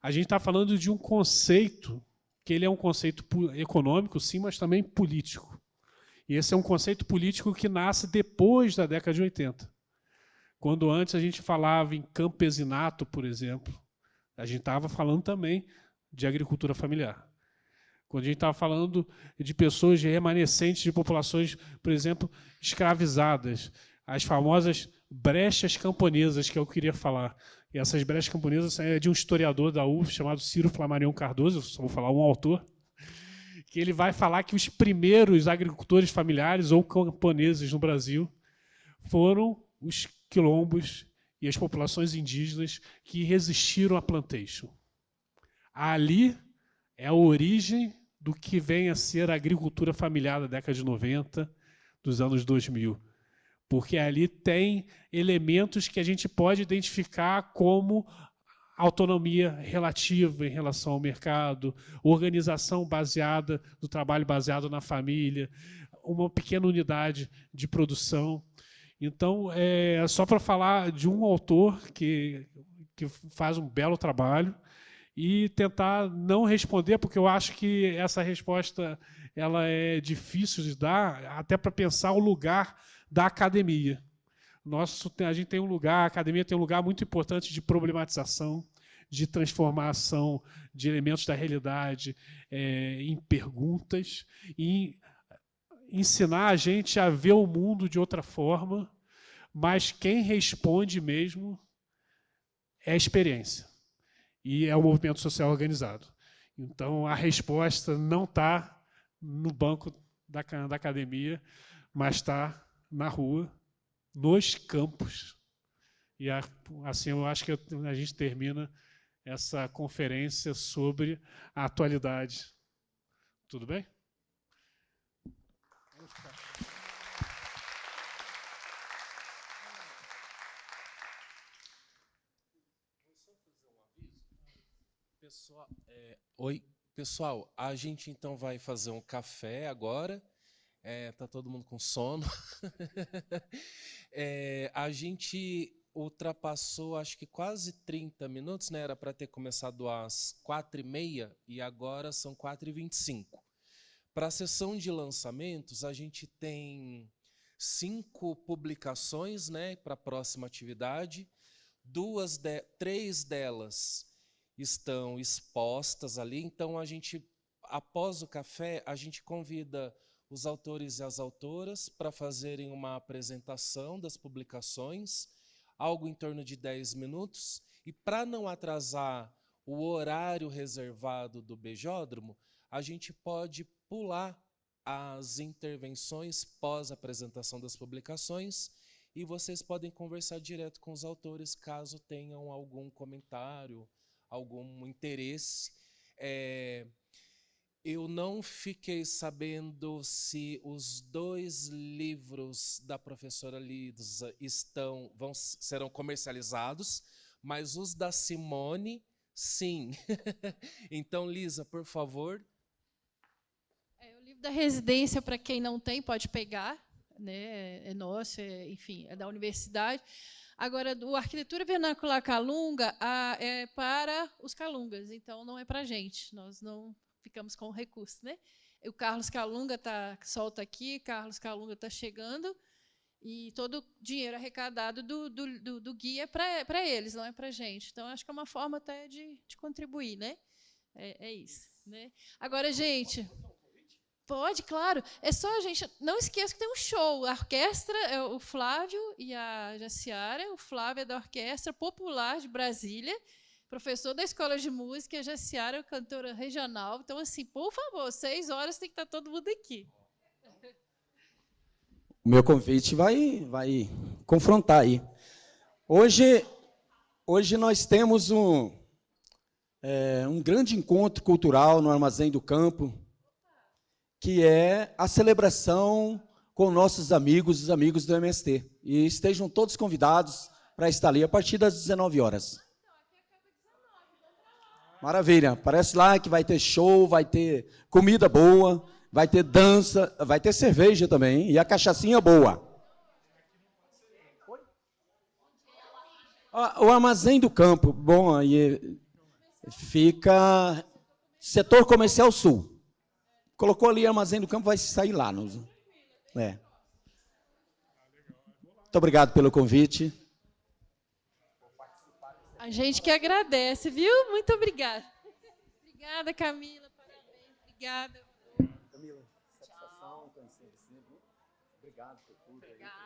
a gente está falando de um conceito, que ele é um conceito econômico, sim, mas também político. E esse é um conceito político que nasce depois da década de 80. Quando antes a gente falava em campesinato, por exemplo, a gente estava falando também de agricultura familiar. Quando a gente estava falando de pessoas remanescentes de populações, por exemplo, escravizadas, as famosas brechas camponesas, que eu queria falar. E essas brechas camponesas é de um historiador da UF chamado Ciro Flamarion Cardoso, eu só vou falar um autor, que ele vai falar que os primeiros agricultores familiares ou camponeses no Brasil foram os quilombos e as populações indígenas que resistiram à plantation. Ali é a origem do que vem a ser a agricultura familiar da década de 90, dos anos 2000. Porque ali tem elementos que a gente pode identificar como autonomia relativa em relação ao mercado, organização baseada do trabalho baseado na família, uma pequena unidade de produção. Então, só para falar de um autor que faz um belo trabalho e tentar não responder, porque eu acho que essa resposta ela é difícil de dar, até para pensar o lugar da academia. A gente tem um lugar, a academia tem um lugar muito importante de problematização, de transformação de elementos da realidade em perguntas, e ensinar a gente a ver o mundo de outra forma, mas quem responde mesmo é a experiência. E é o movimento social organizado. Então, a resposta não está no banco da academia, mas está na rua, nos campos. E assim eu acho que a gente termina essa conferência sobre a atualidade. Tudo bem? Pessoal, a gente então vai fazer um café agora. Tá todo mundo com sono. A gente ultrapassou, acho que quase 30 minutos, né? Era para ter começado às 4h30 e agora são 4h25. Para a sessão de lançamentos, a gente tem 5 publicações, né, para a próxima atividade. 3 delas estão expostas ali, então após o café, a gente convida os autores e as autoras para fazerem uma apresentação das publicações, algo em torno de 10 minutos, e para não atrasar o horário reservado do Bejódromo, a gente pode pular as intervenções pós-apresentação das publicações e vocês podem conversar direto com os autores caso tenham algum comentário, algum interesse. Eu não fiquei sabendo se os 2 livros da professora Lisa serão comercializados, mas os da Simone, sim. Então, Lisa, por favor. O livro da residência, para quem não tem, pode pegar, né? É nosso, enfim, é da universidade. Agora, o Arquitetura Vernacular Calunga é para os calungas, então não é para a gente, nós não ficamos com o recurso, né? O Carlos Calunga solta aqui, Carlos Calunga está chegando, e todo o dinheiro arrecadado do guia é para eles, não é para a gente. Então, acho que é uma forma até de contribuir, né? É isso. Né? Agora, gente... Pode, claro. É só a gente... Não esqueça que tem um show. A orquestra é o Flávio e a Jaciara. O Flávio é da Orquestra Popular de Brasília, professor da Escola de Música, e a Jaciara é cantora regional. Então, assim, por favor, 6 horas tem que estar todo mundo aqui. O meu convite vai confrontar aí. Hoje nós temos um grande encontro cultural no Armazém do Campo, que é a celebração com nossos amigos, os amigos do MST. E estejam todos convidados para estar ali a partir das 19 horas. Maravilha. Parece lá que vai ter show, vai ter comida boa, vai ter dança, vai ter cerveja também, e a cachaçinha boa. O Armazém do Campo, bom, aí fica setor comercial sul. Colocou ali Armazém do Campo, vai sair lá. Muito obrigado pelo convite. A gente que agradece, viu? Muito obrigada. Obrigada, Camila. Parabéns. Obrigada. Camila, satisfação conhecer você. Obrigado por tudo. Obrigada.